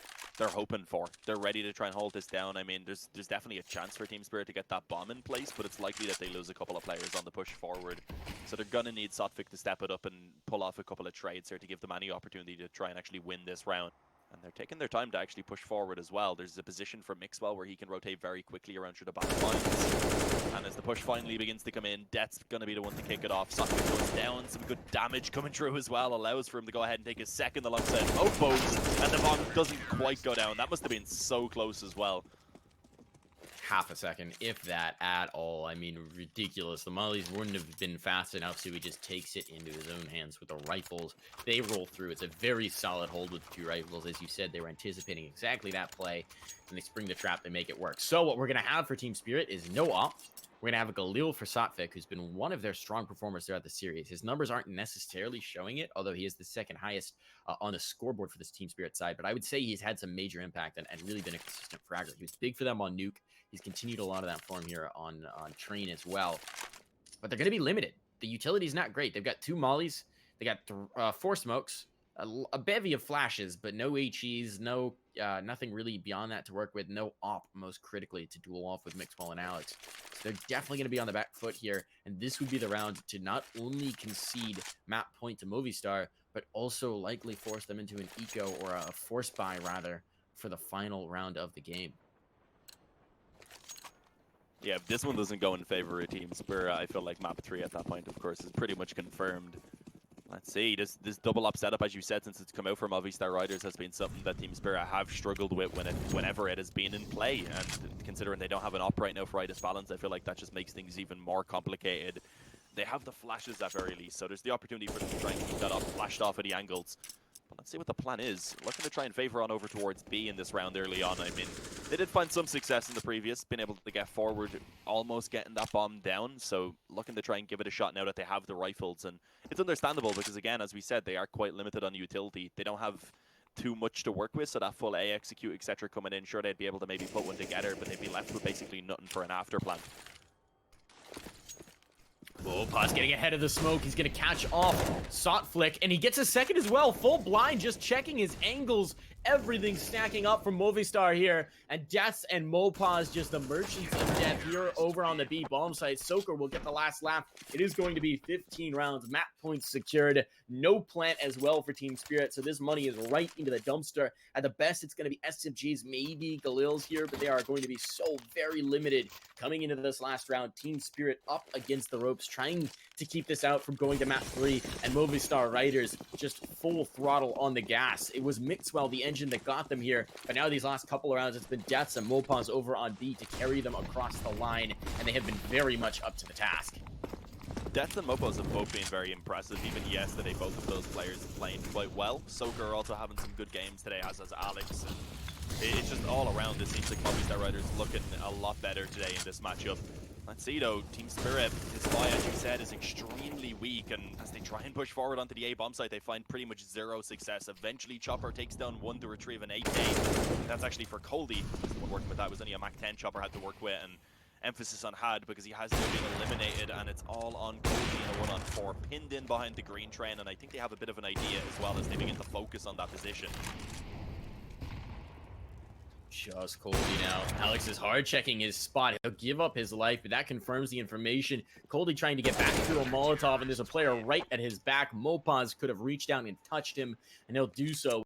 hoping for. They're ready to try and hold this down. I mean, there's definitely a chance for Team Spirit to get that bomb in place, but it's likely that they lose a couple of players on the push forward. So they're going to need Sotfik to step it up and pull off a couple of trades here to give them any opportunity to try and actually win this round. And they're taking their time to actually push forward as well. There's a position for Mixwell where he can rotate very quickly around through the back lines. And as the push finally begins to come in, Death's going to be the one to kick it off. Sotfik goes down, some good damage coming through as well. Allows for him to go ahead and take his second alongside Mofos. And the bomb doesn't quite go down. That must have been so close as well. Half a second, if that at all. I mean, ridiculous. The Mollies wouldn't have been fast enough, so he just takes it into his own hands with the rifles. They roll through. It's a very solid hold with the two rifles. As you said, they were anticipating exactly that play, and they spring the trap. They make it work. So what we're going to have for Team Spirit is no op. We're going to have a Galil for Sotfik, who's been one of their strong performers throughout the series. His numbers aren't necessarily showing it, although he is the second highest on the scoreboard for this Team Spirit side. But I would say he's had some major impact and really been a consistent fragger. He was big for them on Nuke. He's continued a lot of that form here on Train as well. But they're going to be limited. The utility is not great. They've got two mollies. They got 4 smokes, a bevy of flashes, but no HEs, no nothing really beyond that to work with. No op, most critically, to duel off with Mixwell and Alex. So they're definitely going to be on the back foot here. And this would be the round to not only concede map point to Movistar, but also likely force them into an eco or a force buy, rather, for the final round of the game. Yeah, if this one doesn't go in favor of Team Spirit, I feel like map 3 at that point, of course, is pretty much confirmed. Let's see, this double up setup, as you said, since it's come out from Movistar Riders, has been something that Team Spirit have struggled with whenever it has been in play. And considering they don't have an op right now for Idis Balance, I feel like that just makes things even more complicated. They have the flashes at very least, so there's the opportunity for them to try and keep that up, flashed off at the angles. But let's see what the plan is. Looking to try and favor on over towards B in this round early on. I mean, they did find some success in the previous, been able to get forward, almost getting that bomb down. So looking to try and give it a shot now that they have the rifles. And it's understandable because, again, as we said, they are quite limited on utility. They don't have too much to work with, so that full A execute, etc. coming in, sure, they'd be able to maybe put one together, but they'd be left with basically nothing for an after plan. Paz getting ahead of the smoke. He's going to catch off Sotfik, and he gets a second as well. Full blind, just checking his angles everything stacking up from Movistar here, and Deaths and Mopaz just the merchants of death here over on the B bomb site. Soaker will get the last lap. It is going to be 15 rounds, map points secured, no plant as well for Team Spirit, so this money is right into the dumpster. At the best, it's going to be SMGs, maybe Galil's here, but they are going to be so very limited coming into this last round. Team Spirit up against the ropes, trying to keep this out from going to map 3, and Movistar Riders just full throttle on the gas. It was Mixwell, the engine, that got them here, but now these last couple of rounds, it's been Deaths and Mopaz over on B to carry them across the line, and they have been very much up to the task. Deaths and Mopaz have both been very impressive. Even yesterday, both of those players playing quite well. Soaker also having some good games today, as has Alex. And it's just all around. It seems like Movistar Riders looking a lot better today in this matchup. Let's see though, Team Spirit, this buy, as you said, is extremely weak, and as they try and push forward onto the A bomb site, they find pretty much zero success. Eventually, Chopper takes down one to retrieve an 8K. That's actually for Coldy. Someone working with that was only a Mach 10 Chopper had to work with, and emphasis on Had because he has now been eliminated, and it's all on Coldy in a 1-on-4, pinned in behind the green train, and I think they have a bit of an idea as well as they begin to focus on that position. Just Coldy now. Alex is hard checking his spot. He'll give up his life, but that confirms the information. Coldy trying to get back to a Molotov, and there's a player right at his back. Mopaz could have reached down and touched him, and he'll do so.